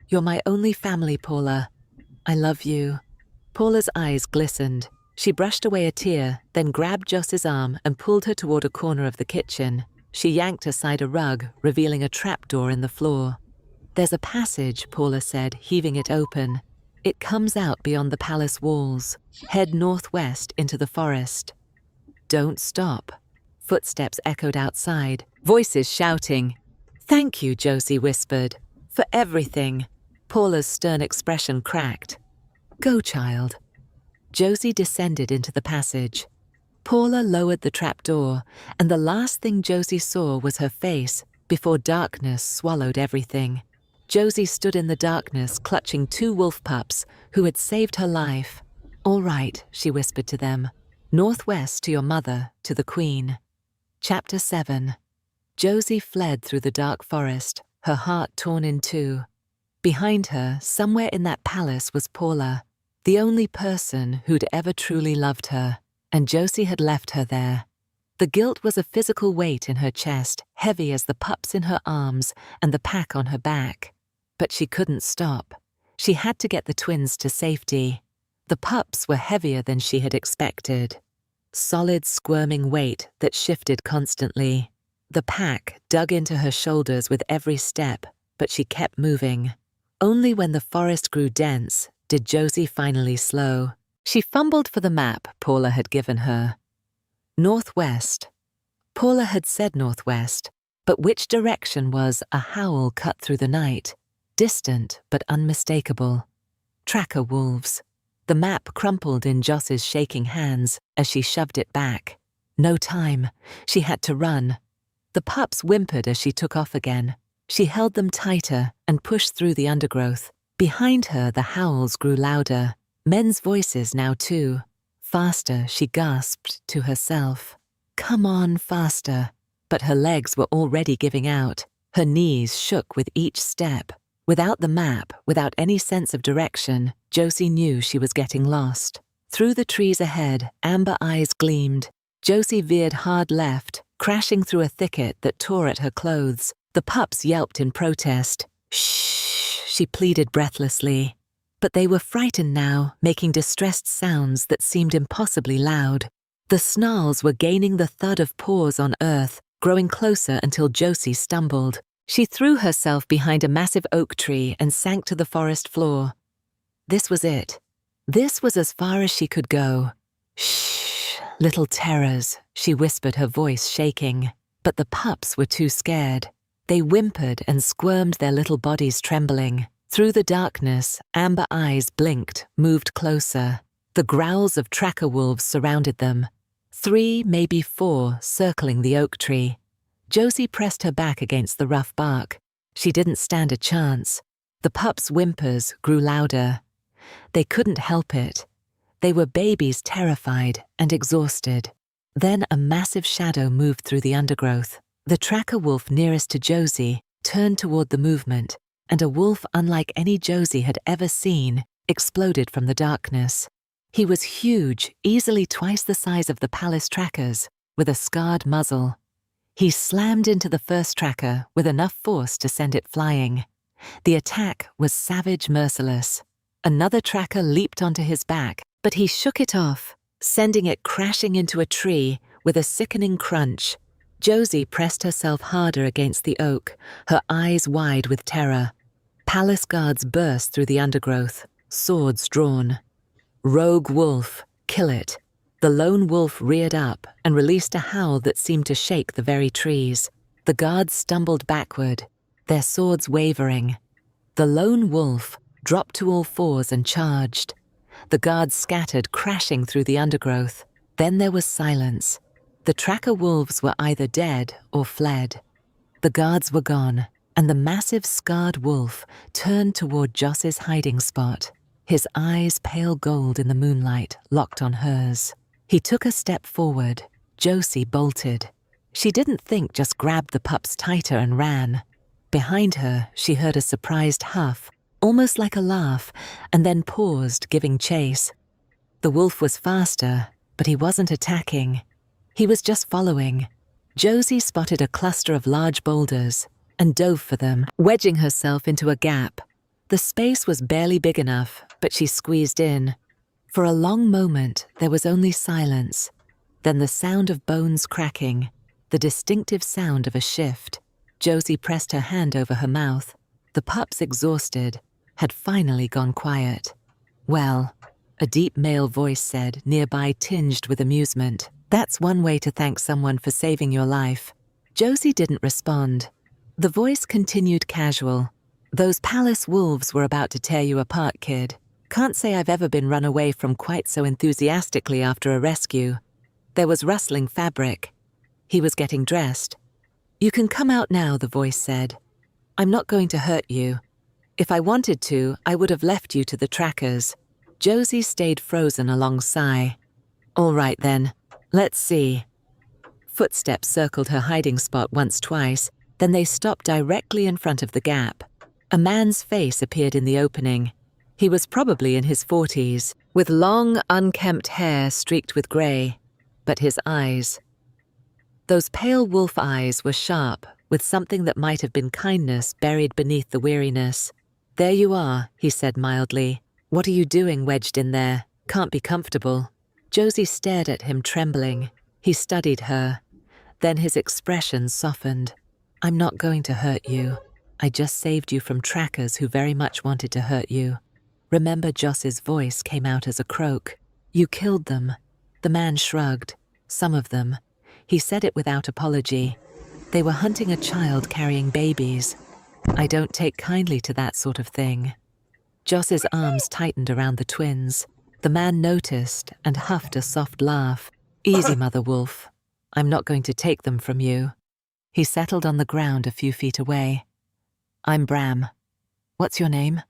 "You're my only family, Paula. I love you." Paula's eyes glistened. She brushed away a tear, then grabbed Joss's arm and pulled her toward a corner of the kitchen. She yanked aside a rug, revealing a trapdoor in the floor. "There's a passage," Paula said, heaving it open. "It comes out beyond the palace walls. Head northwest into the forest." "Don't stop." Footsteps echoed outside, voices shouting. "Thank you," Josie whispered, "for everything." Paula's stern expression cracked. "Go, child." Josie descended into the passage. Paula lowered the trapdoor, and the last thing Josie saw was her face before darkness swallowed everything. Josie stood in the darkness, clutching 2 wolf pups who had saved her life. "All right," she whispered to them. "Northwest to your mother, to the queen." Chapter 7. Josie fled through the dark forest, her heart torn in two. Behind her, somewhere in that palace, was Paula, the only person who'd ever truly loved her, and Josie had left her there. The guilt was a physical weight in her chest, heavy as the pups in her arms and the pack on her back. But she couldn't stop. She had to get the twins to safety. The pups were heavier than she had expected. Solid, squirming weight that shifted constantly. The pack dug into her shoulders with every step, but she kept moving. Only when the forest grew dense did Josie finally slow. She fumbled for the map Paula had given her. Northwest. Paula had said northwest, but which direction was a howl cut through the night, distant but unmistakable. Tracker wolves. The map crumpled in Joss's shaking hands as she shoved it back. No time. She had to run. The pups whimpered as she took off again. She held them tighter and pushed through the undergrowth. Behind her, the howls grew louder. Men's voices now too. Faster, she gasped to herself. "Come on, faster." But her legs were already giving out. Her knees shook with each step. Without the map, without any sense of direction, Josie knew she was getting lost. Through the trees ahead, amber eyes gleamed. Josie veered hard left, crashing through a thicket that tore at her clothes. The pups yelped in protest. "Shh," she pleaded breathlessly. But they were frightened now, making distressed sounds that seemed impossibly loud. The snarls were gaining the thud of paws on earth, growing closer until Josie stumbled. She threw herself behind a massive oak tree and sank to the forest floor. This was it. This was as far as she could go. "Shh, little terrors," she whispered, her voice shaking. But the pups were too scared. They whimpered and squirmed, their little bodies trembling. Through the darkness, amber eyes blinked, moved closer. The growls of tracker wolves surrounded them. 3, maybe 4, circling the oak tree. Josie pressed her back against the rough bark. She didn't stand a chance. The pups' whimpers grew louder. They couldn't help it. They were babies, terrified and exhausted. Then a massive shadow moved through the undergrowth. The tracker wolf nearest to Josie turned toward the movement, and a wolf unlike any Josie had ever seen exploded from the darkness. He was huge, easily twice the size of the palace trackers, with a scarred muzzle. He slammed into the first tracker with enough force to send it flying. The attack was savage, merciless. Another tracker leaped onto his back, but he shook it off, sending it crashing into a tree with a sickening crunch. Josie pressed herself harder against the oak, her eyes wide with terror. Palace guards burst through the undergrowth, swords drawn. Rogue wolf, kill it. The lone wolf reared up and released a howl that seemed to shake the very trees. The guards stumbled backward, their swords wavering. The lone wolf dropped to all fours and charged. The guards scattered, crashing through the undergrowth. Then there was silence. The tracker wolves were either dead or fled. The guards were gone, and the massive scarred wolf turned toward Joss's hiding spot, his eyes pale gold in the moonlight, locked on hers. He took a step forward. Josie bolted. She didn't think, just grabbed the pups tighter and ran. Behind her, she heard a surprised huff, almost like a laugh, and then paused, giving chase. The wolf was faster, but he wasn't attacking. He was just following. Josie spotted a cluster of large boulders and dove for them, wedging herself into a gap. The space was barely big enough, but she squeezed in. For a long moment, there was only silence. Then the sound of bones cracking, the distinctive sound of a shift. Josie pressed her hand over her mouth. The pups, exhausted, had finally gone quiet. "Well," a deep male voice said, nearby, tinged with amusement. "That's one way to thank someone for saving your life." Josie didn't respond. The voice continued casual. "Those palace wolves were about to tear you apart, kid. Can't say I've ever been run away from quite so enthusiastically after a rescue." There was rustling fabric. He was getting dressed. "You can come out now," the voice said. "I'm not going to hurt you. If I wanted to, I would have left you to the trackers." Josie stayed frozen, a long sigh. "All right then, let's see." Footsteps circled her hiding spot once, twice, then they stopped directly in front of the gap. A man's face appeared in the opening. He was probably in his 40s, with long, unkempt hair streaked with grey. But his eyes, those pale wolf eyes, were sharp, with something that might have been kindness buried beneath the weariness. "There you are," he said mildly. "What are you doing wedged in there? Can't be comfortable." Josie stared at him, trembling. He studied her. Then his expression softened. "I'm not going to hurt you. I just saved you from trackers who very much wanted to hurt you." Remember, Joss's voice came out as a croak. "You killed them." The man shrugged. "Some of them." He said it without apology. "They were hunting a child carrying babies. I don't take kindly to that sort of thing." Joss's arms tightened around the twins. The man noticed and huffed a soft laugh. "Easy, Mother Wolf. I'm not going to take them from you." He settled on the ground a few feet away. "I'm Bram. What's your name?"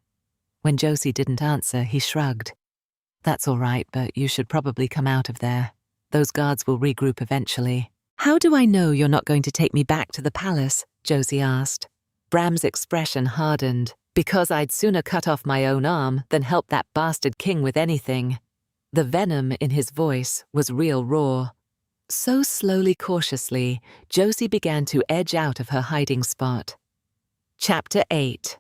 When Josie didn't answer, he shrugged. "That's all right, but you should probably come out of there. Those guards will regroup eventually." "How do I know you're not going to take me back to the palace?" Josie asked. Bram's expression hardened. "Because I'd sooner cut off my own arm than help that bastard king with anything." The venom in his voice was real raw. So slowly, cautiously, Josie began to edge out of her hiding spot. Chapter 8.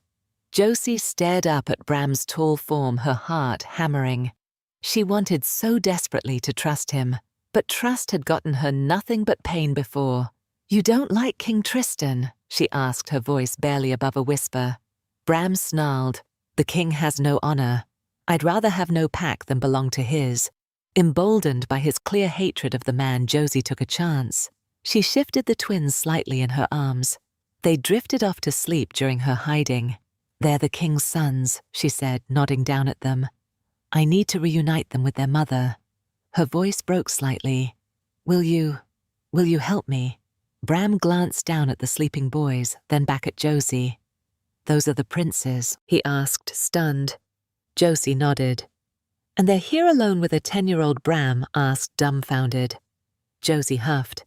Josie stared up at Bram's tall form, her heart hammering. She wanted so desperately to trust him, but trust had gotten her nothing but pain before. "You don't like King Tristan?" she asked, her voice barely above a whisper. Bram snarled. "The king has no honor. I'd rather have no pack than belong to his." Emboldened by his clear hatred of the man, Josie took a chance. She shifted the twins slightly in her arms. They drifted off to sleep during her hiding. "They're the king's sons," she said, nodding down at them. "I need to reunite them with their mother." Her voice broke slightly. Will you help me?" Bram glanced down at the sleeping boys, then back at Josie. "Those are the princes?" he asked, stunned. Josie nodded. "And they're here alone with a 10-year-old?" Bram asked, dumbfounded. Josie huffed.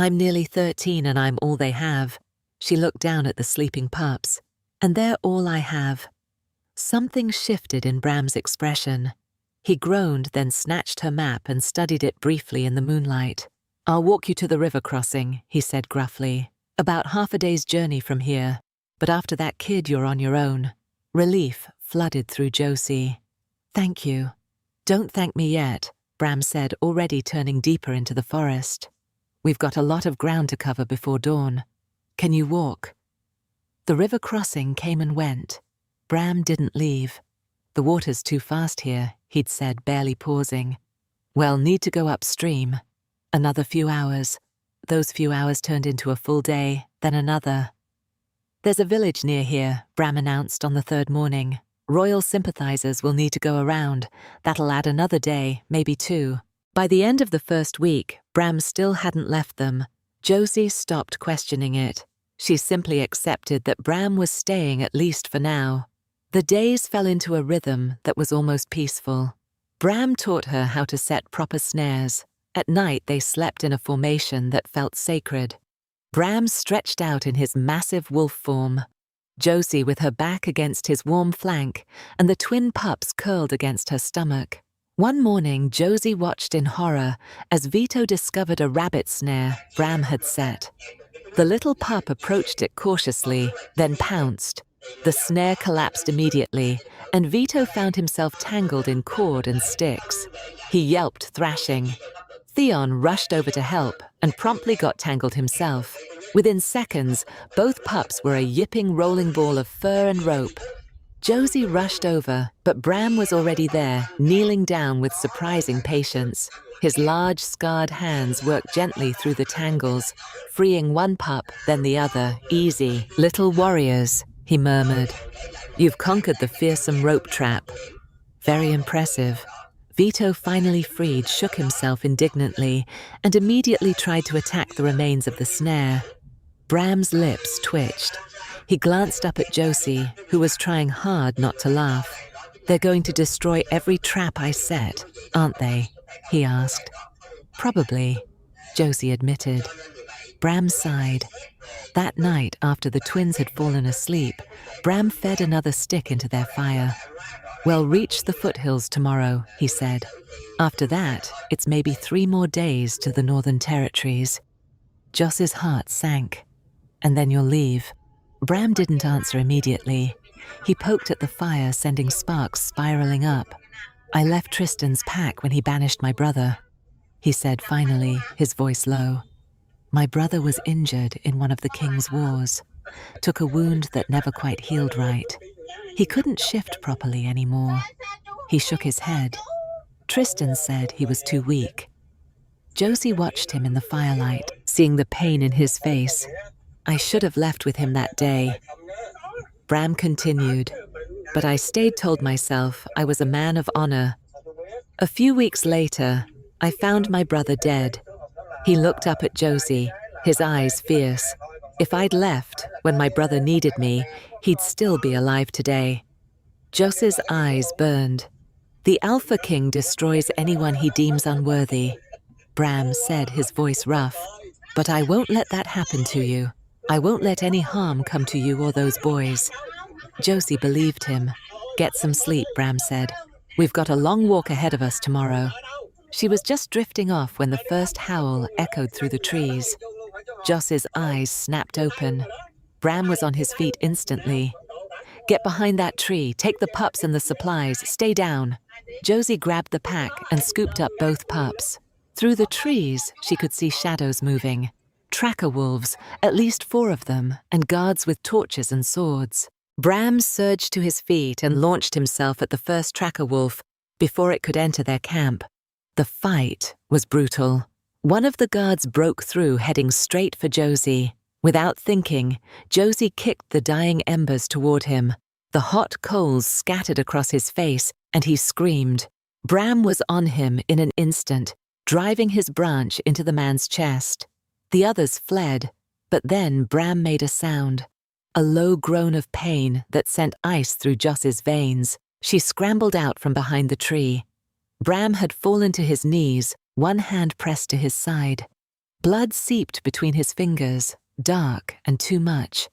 I'm nearly 13 and I'm all they have. She looked down at the sleeping pups. And they're all I have. Something shifted in Bram's expression. He groaned, then snatched her map and studied it briefly in the moonlight. I'll walk you to the river crossing, he said gruffly. About half a day's journey from here. But after that kid, you're on your own. Relief flooded through Josie. Thank you. Don't thank me yet, Bram said, already turning deeper into the forest. We've got a lot of ground to cover before dawn. Can you walk? The river crossing came and went. Bram didn't leave. The water's too fast here, he'd said, barely pausing. Well, need to go upstream. Another few hours. Those few hours turned into a full day, then another. There's a village near here, Bram announced on the third morning. Royal sympathizers will need to go around. That'll add another day, maybe two. By the end of the first week, Bram still hadn't left them. Josie stopped questioning it. She simply accepted that Bram was staying at least for now. The days fell into a rhythm that was almost peaceful. Bram taught her how to set proper snares. At night, they slept in a formation that felt sacred. Bram stretched out in his massive wolf form. Josie with her back against his warm flank, and the twin pups curled against her stomach. One morning, Josie watched in horror as Vito discovered a rabbit snare Bram had set. The little pup approached it cautiously, then pounced. The snare collapsed immediately, and Vito found himself tangled in cord and sticks. He yelped, thrashing. Theon rushed over to help and promptly got tangled himself. Within seconds, both pups were a yipping rolling ball of fur and rope. Josie rushed over, but Bram was already there, kneeling down with surprising patience. His large, scarred hands worked gently through the tangles, freeing one pup, then the other. Easy. Little warriors, he murmured. You've conquered the fearsome rope trap. Very impressive. Vito, finally freed, shook himself indignantly and immediately tried to attack the remains of the snare. Bram's lips twitched. He glanced up at Josie, who was trying hard not to laugh. They're going to destroy every trap I set, aren't they? He asked. Probably, Josie admitted. Bram sighed. That night, after the twins had fallen asleep, Bram fed another stick into their fire. We'll reach the foothills tomorrow, he said. After that, it's maybe 3 more days to the Northern Territories. Joss's heart sank. And then you'll leave. Bram didn't answer immediately. He poked at the fire, sending sparks spiraling up. I left Tristan's pack when he banished my brother, he said finally, his voice low. My brother was injured in one of the king's wars, took a wound that never quite healed right. He couldn't shift properly anymore. He shook his head. Tristan said he was too weak. Josie watched him in the firelight, seeing the pain in his face. I should have left with him that day. Bram continued, but I stayed, told myself I was a man of honor. A few weeks later, I found my brother dead. He looked up at Josie, his eyes fierce. If I'd left when my brother needed me, he'd still be alive today. Josie's eyes burned. The Alpha King destroys anyone he deems unworthy, Bram said, his voice rough. But I won't let that happen to you. I won't let any harm come to you or those boys. Josie believed him. Get some sleep, Bram said. We've got a long walk ahead of us tomorrow. She was just drifting off when the first howl echoed through the trees. Joss's eyes snapped open. Bram was on his feet instantly. Get behind that tree, take the pups and the supplies, stay down. Josie grabbed the pack and scooped up both pups. Through the trees, she could see shadows moving. Tracker wolves, at least 4 of them, and guards with torches and swords. Bram surged to his feet and launched himself at the first tracker wolf before it could enter their camp. The fight was brutal. One of the guards broke through, heading straight for Josie. Without thinking, Josie kicked the dying embers toward him. The hot coals scattered across his face, and he screamed. Bram was on him in an instant, driving his branch into the man's chest. The others fled, but then Bram made a sound. A low groan of pain that sent ice through Joss's veins. She scrambled out from behind the tree. Bram had fallen to his knees, one hand pressed to his side. Blood seeped between his fingers, dark and too much.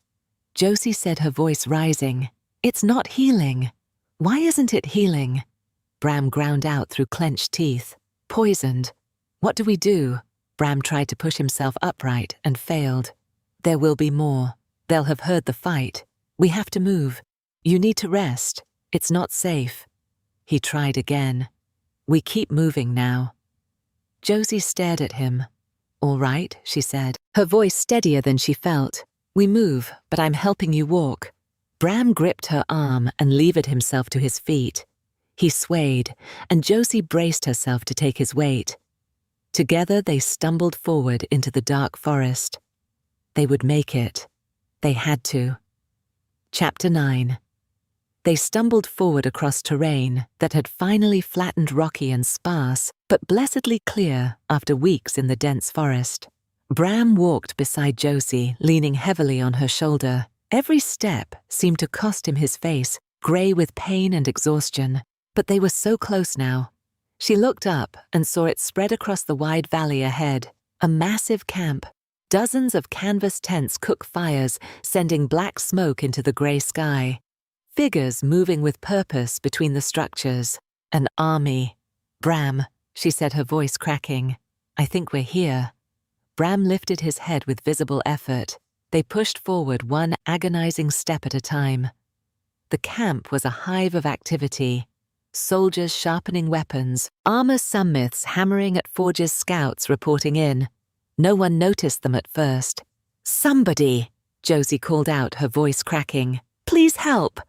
Josie said, her voice rising, "It's not healing. Why isn't it healing?" Bram ground out through clenched teeth. "Poisoned. What do we do?" Bram tried to push himself upright and failed. "There will be more. They'll have heard the fight. We have to move. You need to rest. It's not safe." He tried again. "We keep moving now." Josie stared at him. "All right," she said, her voice steadier than she felt. "We move, but I'm helping you walk." Bram gripped her arm and levered himself to his feet. He swayed, and Josie braced herself to take his weight. Together they stumbled forward into the dark forest. They would make it. They had to. Chapter 9. They stumbled forward across terrain that had finally flattened rocky and sparse, but blessedly clear after weeks in the dense forest. Bram walked beside Josie, leaning heavily on her shoulder. Every step seemed to cost him his face, grey with pain and exhaustion. But they were so close now. She looked up and saw it spread across the wide valley ahead. A massive camp. Dozens of canvas tents cook fires, sending black smoke into the grey sky. Figures moving with purpose between the structures. An army. "Bram," she said, her voice cracking. "I think we're here." Bram lifted his head with visible effort. They pushed forward one agonizing step at a time. The camp was a hive of activity. Soldiers sharpening weapons, armor summiths hammering at Forge's scouts reporting in. No one noticed them at first. "Somebody," Josie called out, her voice cracking. "Please help."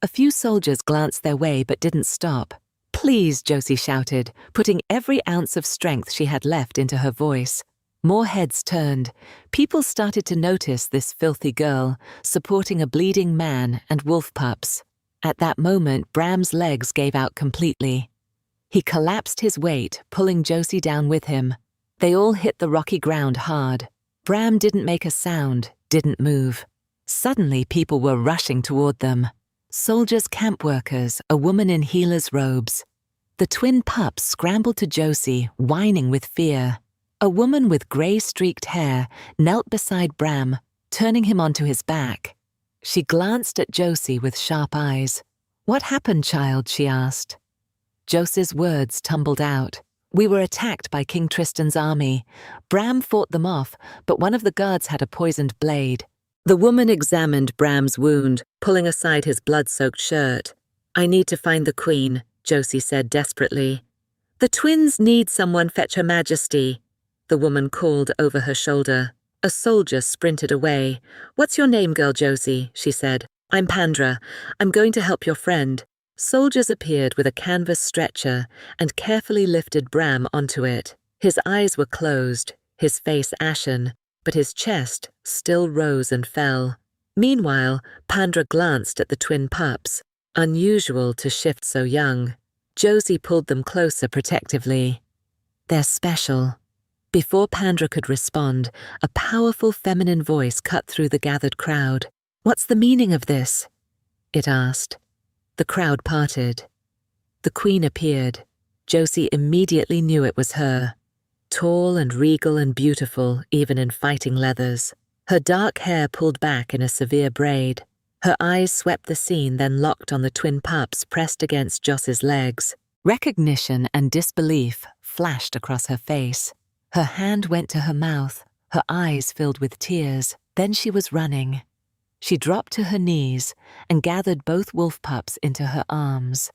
A few soldiers glanced their way but didn't stop. "Please," Josie shouted, putting every ounce of strength she had left into her voice. More heads turned. People started to notice this filthy girl, supporting a bleeding man and wolf pups. At that moment, Bram's legs gave out completely. He collapsed his weight, pulling Josie down with him. They all hit the rocky ground hard. Bram didn't make a sound, didn't move. Suddenly, people were rushing toward them. Soldiers, camp workers, a woman in healer's robes. The twin pups scrambled to Josie, whining with fear. A woman with grey-streaked hair knelt beside Bram, turning him onto his back. She glanced at Josie with sharp eyes. "What happened, child?" she asked. Josie's words tumbled out. "We were attacked by King Tristan's army. Bram fought them off, but one of the guards had a poisoned blade." The woman examined Bram's wound, pulling aside his blood-soaked shirt. "I need to find the queen," Josie said desperately. "The twins need someone fetch Her Majesty," the woman called over her shoulder. A soldier sprinted away. "What's your name, girl Josie?" she said. "I'm Pandra. I'm going to help your friend." Soldiers appeared with a canvas stretcher and carefully lifted Bram onto it. His eyes were closed, his face ashen, but his chest still rose and fell. Meanwhile, Pandra glanced at the twin pups. Unusual to shift so young. Josie pulled them closer protectively. "They're special." Before Pandra could respond, a powerful feminine voice cut through the gathered crowd. "What's the meaning of this?" it asked. The crowd parted. The queen appeared. Josie immediately knew it was her. Tall and regal and beautiful, even in fighting leathers. Her dark hair pulled back in a severe braid. Her eyes swept the scene, then locked on the twin pups pressed against Joss's legs. Recognition and disbelief flashed across her face. Her hand went to her mouth, her eyes filled with tears. Then she was running. She dropped to her knees and gathered both wolf pups into her arms.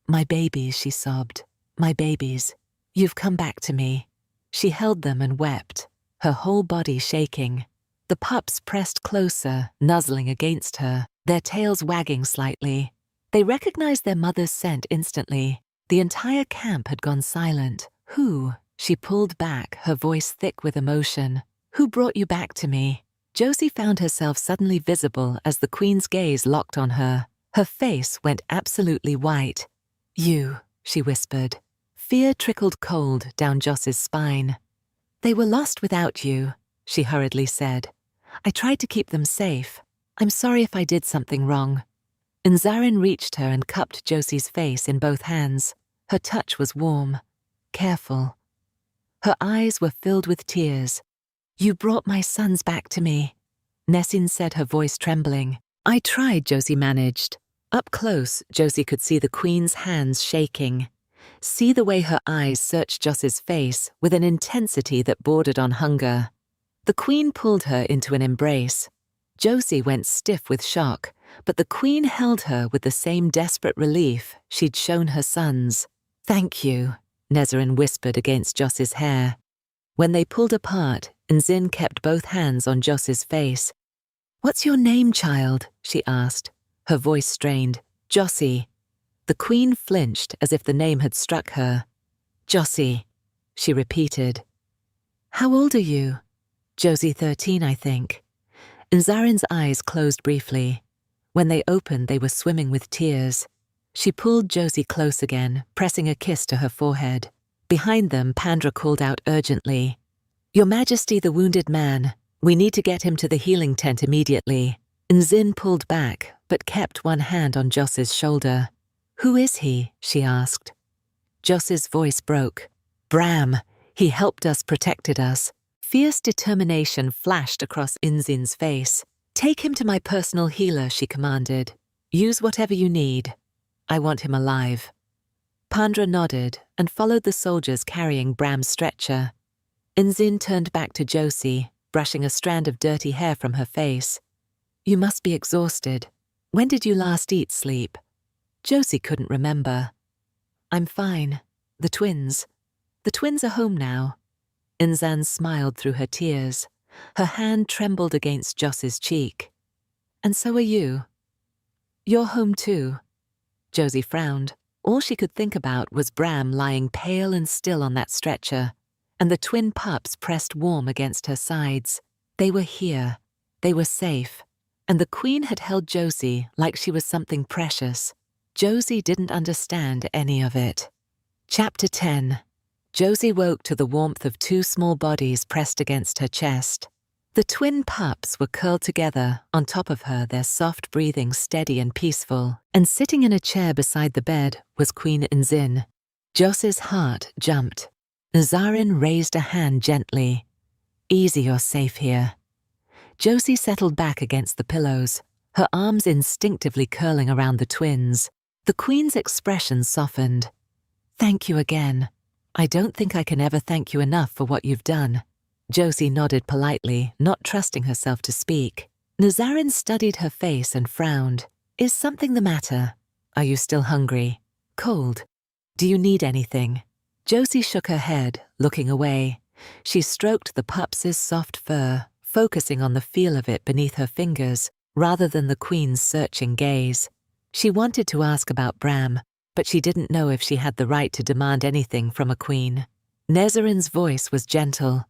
"My babies," she sobbed. "My babies. You've come back to me." She held them and wept, her whole body shaking. The pups pressed closer, nuzzling against her, their tails wagging slightly. They recognized their mother's scent instantly. The entire camp had gone silent. "Who?" She pulled back, her voice thick with emotion. "Who brought you back to me?" Josie found herself suddenly visible as the queen's gaze locked on her. Her face went absolutely white. "You," she whispered. Fear trickled cold down Joss's spine. "They were lost without you," she hurriedly said. "I tried to keep them safe. I'm sorry if I did something wrong." Nzarin reached her and cupped Josie's face in both hands. Her touch was warm, careful. Her eyes were filled with tears, You brought my sons back to me, Nessin said, her voice trembling. I tried, Josie managed. Up close, Josie could see the Queen's hands shaking. See the way her eyes searched Joss's face with an intensity that bordered on hunger. The Queen pulled her into an embrace. Josie went stiff with shock, but the Queen held her with the same desperate relief she'd shown her sons. Thank you, Nezarin whispered against Joss's hair. When they pulled apart, Nzin kept both hands on Joss's face. What's your name, child? She asked, her voice strained. Jossie. The Queen flinched as if the name had struck her. Jossie, she repeated. How old are you? Josie, 13, I think. Nzarin's eyes closed briefly. When they opened, they were swimming with tears. She pulled Josie close again, pressing a kiss to her forehead. Behind them, Pandra called out urgently. Your Majesty, the wounded man. We need to get him to the healing tent immediately. Nzin pulled back, but kept one hand on Joss's shoulder. Who is he? She asked. Joss's voice broke. Bram. He helped us, protected us. Fierce determination flashed across Nzin's face. Take him to my personal healer, she commanded. Use whatever you need. I want him alive. Pandra nodded and followed the soldiers carrying Bram's stretcher. Nzin turned back to Josie, brushing a strand of dirty hair from her face. You must be exhausted. When did you last eat, sleep? Josie couldn't remember. I'm fine. The twins are home now. Nzan smiled through her tears. Her hand trembled against Joss's cheek. And so are you. You're home too. Josie frowned. All she could think about was Bram lying pale and still on that stretcher, and the twin pups pressed warm against her sides. They were here. They were safe. And the Queen had held Josie like she was something precious. Josie didn't understand any of it. Chapter 10. Josie woke to the warmth of two small bodies pressed against her chest. The twin pups were curled together on top of her, their soft breathing steady and peaceful, and sitting in a chair beside the bed was Queen Nzin. Joss's heart jumped. Nzarin raised a hand gently. Easy, you're safe here. Josie settled back against the pillows, her arms instinctively curling around the twins. The Queen's expression softened. Thank you again. I don't think I can ever thank you enough for what you've done. Josie nodded politely, not trusting herself to speak. Nzarin studied her face and frowned. Is something the matter? Are you still hungry? Cold? Do you need anything? Josie shook her head, looking away. She stroked the pups' soft fur, focusing on the feel of it beneath her fingers, rather than the Queen's searching gaze. She wanted to ask about Bram, but she didn't know if she had the right to demand anything from a queen. Nezarin's voice was gentle.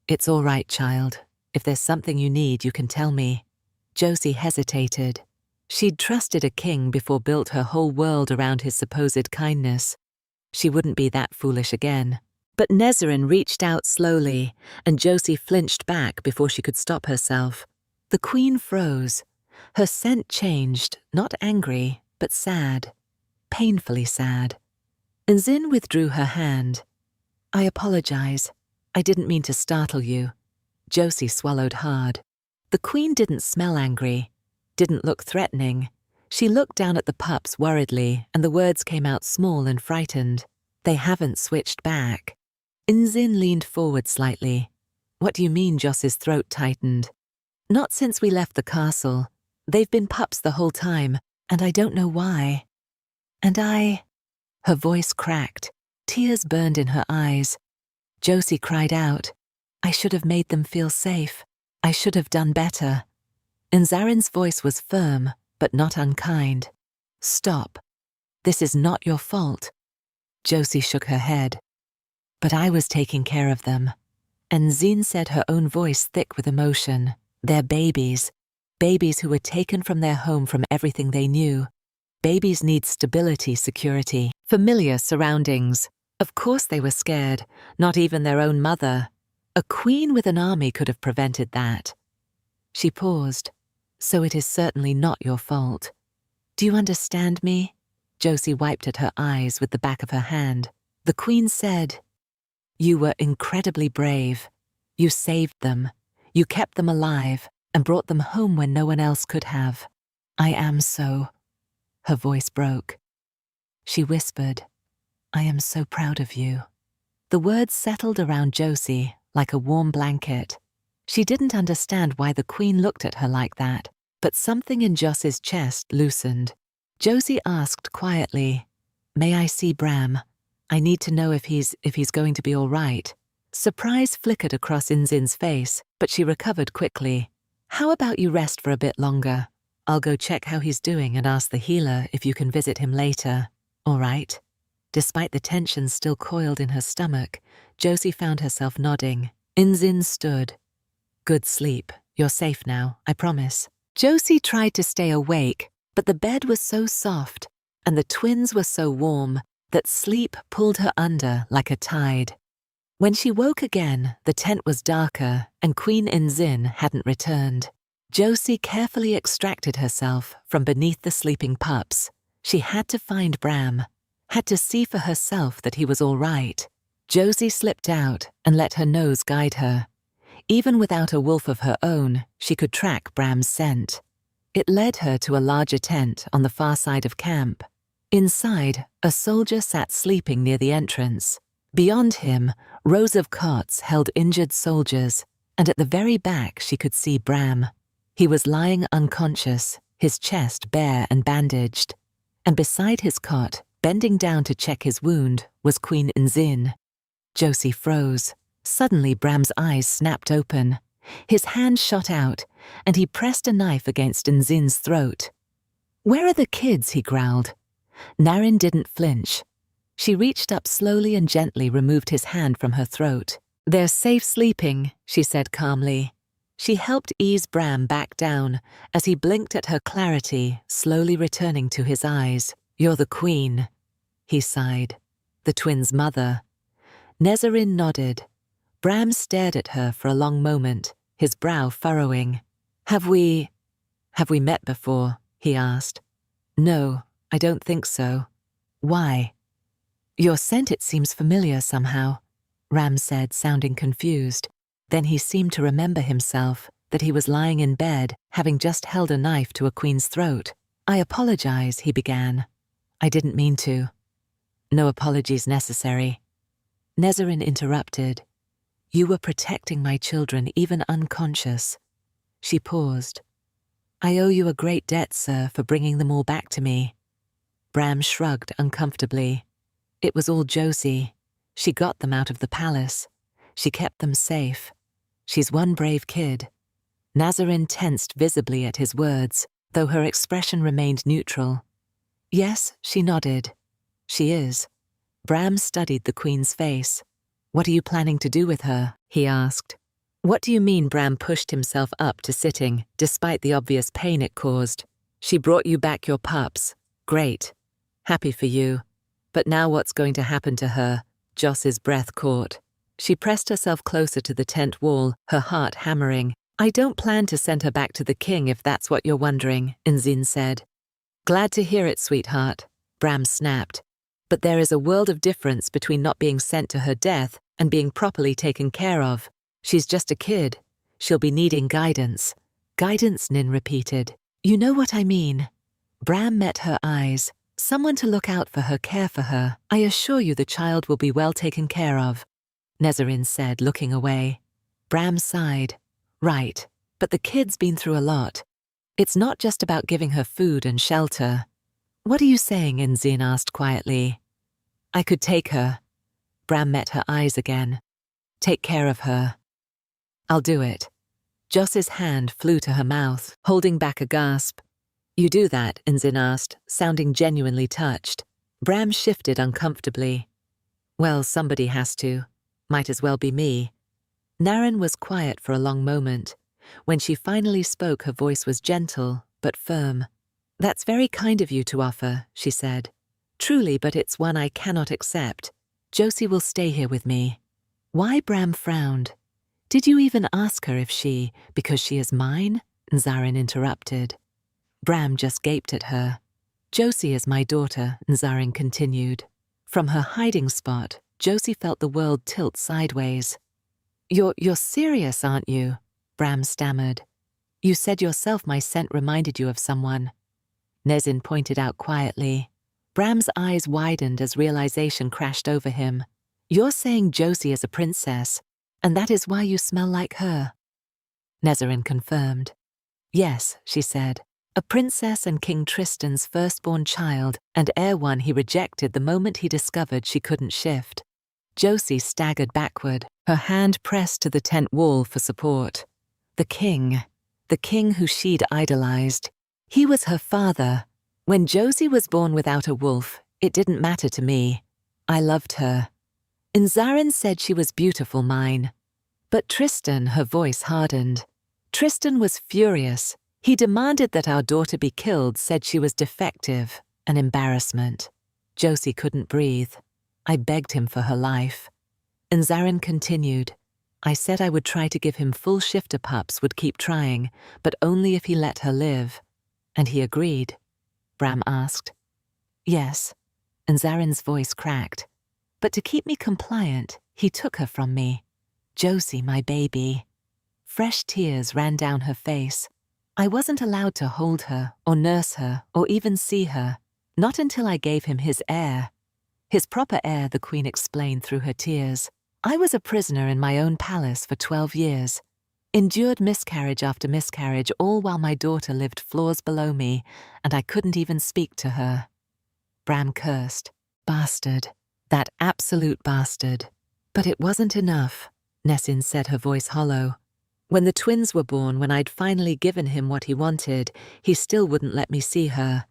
It's all right, child. If there's something you need, you can tell me. Josie hesitated. She'd trusted a king before built her whole world around his supposed kindness. She wouldn't be that foolish again. But Nezarin reached out slowly, and Josie flinched back before she could stop herself. The Queen froze. Her scent changed, not angry, but sad. Painfully sad. Nzin withdrew her hand. I apologize. I didn't mean to startle you. Josie swallowed hard. The Queen didn't smell angry, didn't look threatening. She looked down at the pups worriedly, and the words came out small and frightened. They haven't switched back. Nzin leaned forward slightly. What do you mean? Joss's throat tightened. Not since we left the castle. They've been pups the whole time, and I don't know why. And Her voice cracked. Tears burned in her eyes. Josie cried out. I should have made them feel safe. I should have done better. Nzarin's voice was firm, but not unkind. Stop. This is not your fault. Josie shook her head. But I was taking care of them. Nzin said, her own voice thick with emotion. They're babies. Babies who were taken from their home, from everything they knew. Babies need stability, security, familiar surroundings. Of course they were scared, not even their own mother. A queen with an army could have prevented that. She paused. So it is certainly not your fault. Do you understand me? Josie wiped at her eyes with the back of her hand. The Queen said, You were incredibly brave. You saved them. You kept them alive and brought them home when no one else could have. I am so. Her voice broke. She whispered, I am so proud of you. The words settled around Josie like a warm blanket. She didn't understand why the Queen looked at her like that, but something in Jos's chest loosened. Josie asked quietly, May I see Bram? I need to know if he's going to be all right. Surprise flickered across Inzin's face, but she recovered quickly. How about you rest for a bit longer? I'll go check how he's doing and ask the healer if you can visit him later. All right? Despite the tension still coiled in her stomach, Josie found herself nodding. Inzin stood. Good sleep. You're safe now, I promise. Josie tried to stay awake, but the bed was so soft and the twins were so warm that sleep pulled her under like a tide. When she woke again, the tent was darker and Queen Inzin hadn't returned. Josie carefully extracted herself from beneath the sleeping pups. She had to find Bram, had to see for herself that he was all right. Josie slipped out and let her nose guide her. Even without a wolf of her own, she could track Bram's scent. It led her to a larger tent on the far side of camp. Inside, a soldier sat sleeping near the entrance. Beyond him, rows of cots held injured soldiers, and at the very back she could see Bram. He was lying unconscious, his chest bare and bandaged. And beside his cot, bending down to check his wound, was Queen Inzin. Josie froze. Suddenly Bram's eyes snapped open. His hand shot out, and he pressed a knife against Inzin's throat. Where are the kids? He growled. Narin didn't flinch. She reached up slowly and gently removed his hand from her throat. They're safe sleeping, she said calmly. She helped ease Bram back down as he blinked at her clarity, slowly returning to his eyes. You're the queen, he sighed. The twins' mother. Nezarin nodded. Bram stared at her for a long moment, his brow furrowing. Have we met before? He asked. No, I don't think so. Why? Your scent, it seems familiar somehow, Ram said, sounding confused. Then he seemed to remember himself, that he was lying in bed, having just held a knife to a queen's throat. I apologize, he began. I didn't mean to. No apologies necessary. Nezarin interrupted. You were protecting my children, even unconscious. She paused. I owe you a great debt, sir, for bringing them all back to me. Bram shrugged uncomfortably. It was all Josie. She got them out of the palace. She kept them safe. She's one brave kid. Nezarin tensed visibly at his words, though her expression remained neutral. Yes, she nodded. She is. Bram studied the Queen's face. What are you planning to do with her? He asked. What do you mean? Bram pushed himself up to sitting, despite the obvious pain it caused. She brought you back your pups. Great. Happy for you. But now what's going to happen to her? Joss's breath caught. She pressed herself closer to the tent wall, her heart hammering. I don't plan to send her back to the king if that's what you're wondering, Inzin said. Glad to hear it, sweetheart, Bram snapped. But there is a world of difference between not being sent to her death and being properly taken care of. She's just a kid. She'll be needing guidance. Guidance, Nin repeated. You know what I mean. Bram met her eyes. Someone to look out for her, care for her. I assure you the child will be well taken care of, Nezarin said, looking away. Bram sighed. Right, but the kid's been through a lot. It's not just about giving her food and shelter. What are you saying? Inzin asked quietly. I could take her. Bram met her eyes again. Take care of her. I'll do it. Joss's hand flew to her mouth, holding back a gasp. You do that? Inzin asked, sounding genuinely touched. Bram shifted uncomfortably. Well, somebody has to. Might as well be me. Narin was quiet for a long moment. When she finally spoke, her voice was gentle, but firm. That's very kind of you to offer, she said. Truly, but it's one I cannot accept. Josie will stay here with me. Why? Bram frowned. Did you even ask her if because she is mine? Nzarin interrupted. Bram just gaped at her. Josie is my daughter, Nzarin continued. From her hiding spot, Josie felt the world tilt sideways. You're serious, aren't you? Bram stammered. You said yourself my scent reminded you of someone. Nezin pointed out quietly. Bram's eyes widened as realization crashed over him. You're saying Josie is a princess, and that is why you smell like her. Nezin confirmed. Yes, she said. A princess and King Tristan's firstborn child, and heir one he rejected the moment he discovered she couldn't shift. Josie staggered backward, her hand pressed to the tent wall for support. The king who she'd idolized. He was her father. When Josie was born without a wolf, it didn't matter to me. I loved her. Inzarin said she was beautiful, mine. But Tristan, her voice hardened. Tristan was furious. He demanded that our daughter be killed, said she was defective, an embarrassment. Josie couldn't breathe. I begged him for her life. Inzarin continued. I said I would try to give him full shifter pups, would keep trying, but only if he let her live. And he agreed. Bram asked. Yes. Inzarin's voice cracked. But to keep me compliant, he took her from me. Josie, my baby. Fresh tears ran down her face. I wasn't allowed to hold her, or nurse her, or even see her. Not until I gave him his heir. His proper heir, the queen explained through her tears. I was a prisoner in my own palace for 12 years. Endured miscarriage after miscarriage, all while my daughter lived floors below me, and I couldn't even speak to her. Bram cursed. Bastard. That absolute bastard. But it wasn't enough, Nessin said, her voice hollow. When the twins were born, when I'd finally given him what he wanted, he still wouldn't let me see her.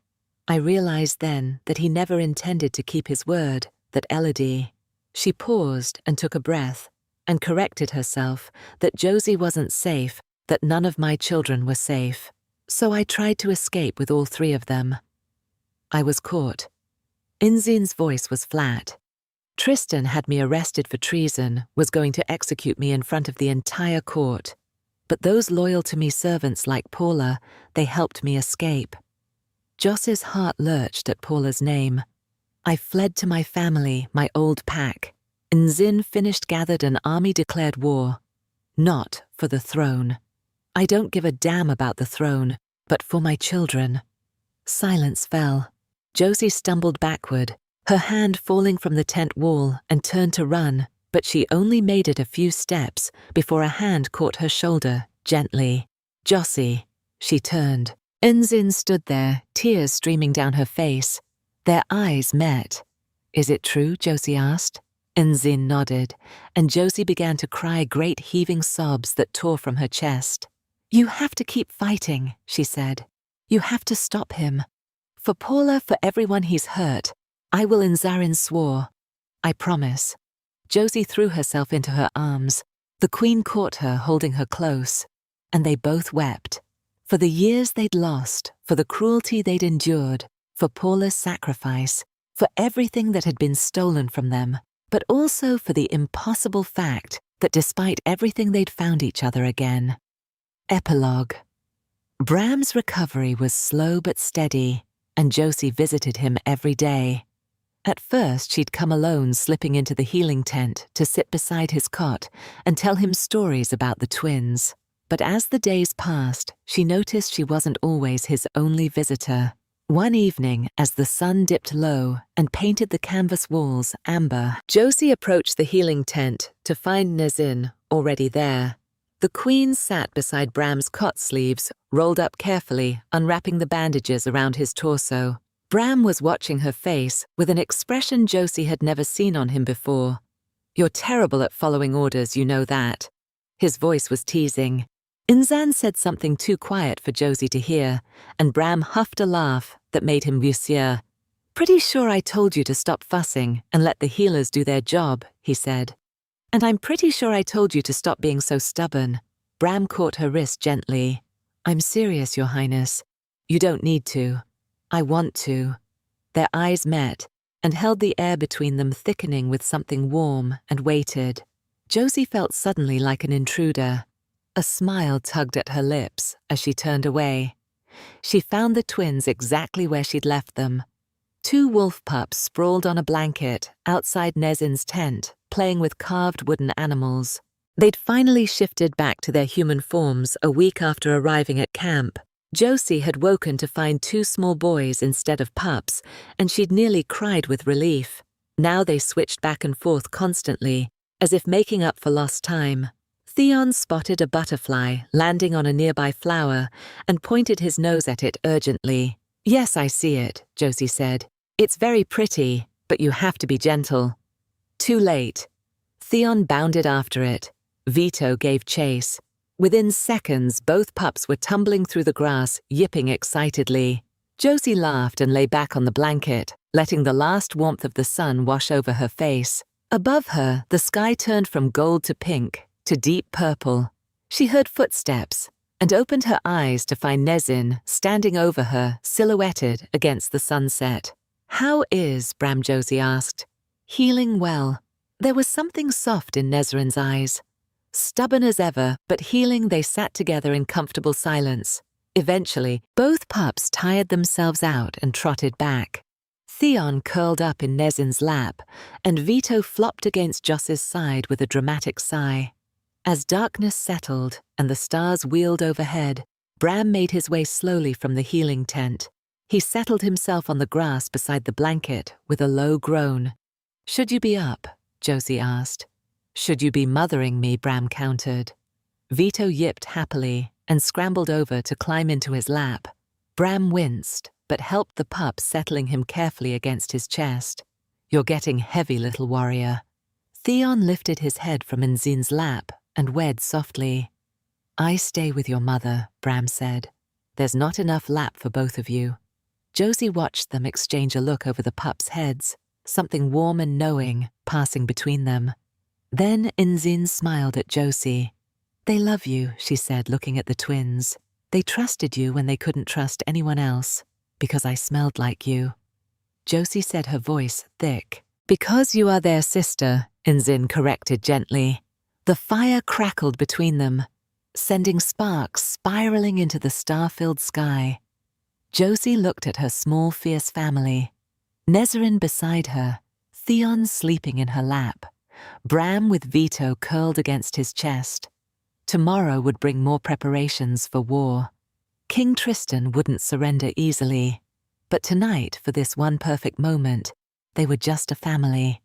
I realized then that he never intended to keep his word, that Elodie. She paused and took a breath, and corrected herself that Josie wasn't safe, that none of my children were safe. So I tried to escape with all 3 of them. I was caught. Inzin's voice was flat. Tristan had me arrested for treason, was going to execute me in front of the entire court. But those loyal to me servants like Paula, they helped me escape. Joss's heart lurched at Paula's name. I fled to my family, my old pack. Inzin finished gathered an army declared war. Not for the throne. I don't give a damn about the throne, but for my children. Silence fell. Josie stumbled backward, her hand falling from the tent wall, and turned to run, but she only made it a few steps before a hand caught her shoulder, gently. Josie. She turned. Inzin stood there, tears streaming down her face. Their eyes met. Is it true? Josie asked. Inzin nodded, and Josie began to cry great heaving sobs that tore from her chest. You have to keep fighting, she said. You have to stop him. For Paula, for everyone he's hurt. I will, Inzarin swore. I promise. Josie threw herself into her arms. The queen caught her, holding her close. And they both wept. For the years they'd lost, for the cruelty they'd endured, for Paula's sacrifice, for everything that had been stolen from them, but also for the impossible fact that despite everything they'd found each other again. Epilogue. Bram's recovery was slow but steady, and Josie visited him every day. At first, she'd come alone, slipping into the healing tent to sit beside his cot and tell him stories about the twins. But as the days passed, she noticed she wasn't always his only visitor. One evening, as the sun dipped low and painted the canvas walls amber, Josie approached the healing tent to find Nezin already there. The queen sat beside Bram's cot sleeves, rolled up carefully, unwrapping the bandages around his torso. Bram was watching her face with an expression Josie had never seen on him before. You're terrible at following orders, you know that. His voice was teasing. Inzan said something too quiet for Josie to hear, and Bram huffed a laugh that made him monsieur. Pretty sure I told you to stop fussing and let the healers do their job, he said. And I'm pretty sure I told you to stop being so stubborn. Bram caught her wrist gently. I'm serious, Your Highness. You don't need to. I want to. Their eyes met and held the air between them thickening with something warm, and waited. Josie felt suddenly like an intruder. A smile tugged at her lips as she turned away. She found the twins exactly where she'd left them. 2 wolf pups sprawled on a blanket outside Nezin's tent, playing with carved wooden animals. They'd finally shifted back to their human forms a week after arriving at camp. Josie had woken to find two small boys instead of pups, and she'd nearly cried with relief. Now they switched back and forth constantly, as if making up for lost time. Theon spotted a butterfly landing on a nearby flower and pointed his nose at it urgently. "Yes, I see it," Josie said. "It's very pretty, but you have to be gentle." Too late. Theon bounded after it. Vito gave chase. Within seconds, both pups were tumbling through the grass, yipping excitedly. Josie laughed and lay back on the blanket, letting the last warmth of the sun wash over her face. Above her, the sky turned from gold to pink, to deep purple. She heard footsteps and opened her eyes to find Nezin standing over her, silhouetted against the sunset. "How is?" Bram Josie asked. "Healing well." There was something soft in Nezrin's eyes. Stubborn as ever, but healing, they sat together in comfortable silence. Eventually, both pups tired themselves out and trotted back. Theon curled up in Nezin's lap, and Vito flopped against Joss's side with a dramatic sigh. As darkness settled and the stars wheeled overhead, Bram made his way slowly from the healing tent. He settled himself on the grass beside the blanket with a low groan. "Should you be up?" Josie asked. "Should you be mothering me?" Bram countered. Vito yipped happily and scrambled over to climb into his lap. Bram winced, but helped the pup, settling him carefully against his chest. "You're getting heavy, little warrior." Theon lifted his head from Nzin's lap and wed softly. "I stay with your mother," Bram said. "There's not enough lap for both of you." Josie watched them exchange a look over the pups' heads, something warm and knowing passing between them. Then Nzin smiled at Josie. "They love you," she said, looking at the twins. "They trusted you when they couldn't trust anyone else, because I smelled like you." Josie said, her voice thick. "Because you are their sister," Nzin corrected gently. The fire crackled between them, sending sparks spiraling into the star-filled sky. Josie looked at her small, fierce family. Nezrin beside her, Theon sleeping in her lap, Bram with Vito curled against his chest. Tomorrow would bring more preparations for war. King Tristan wouldn't surrender easily. But tonight, for this one perfect moment, they were just a family.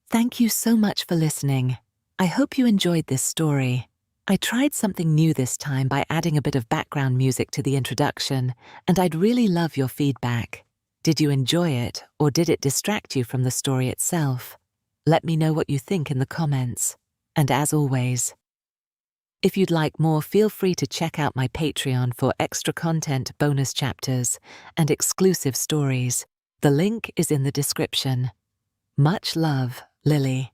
Thank you so much for listening. I hope you enjoyed this story. I tried something new this time by adding a bit of background music to the introduction, and I'd really love your feedback. Did you enjoy it, or did it distract you from the story itself? Let me know what you think in the comments. And as always, if you'd like more, feel free to check out my Patreon for extra content, bonus chapters, and exclusive stories. The link is in the description. Much love, Lily.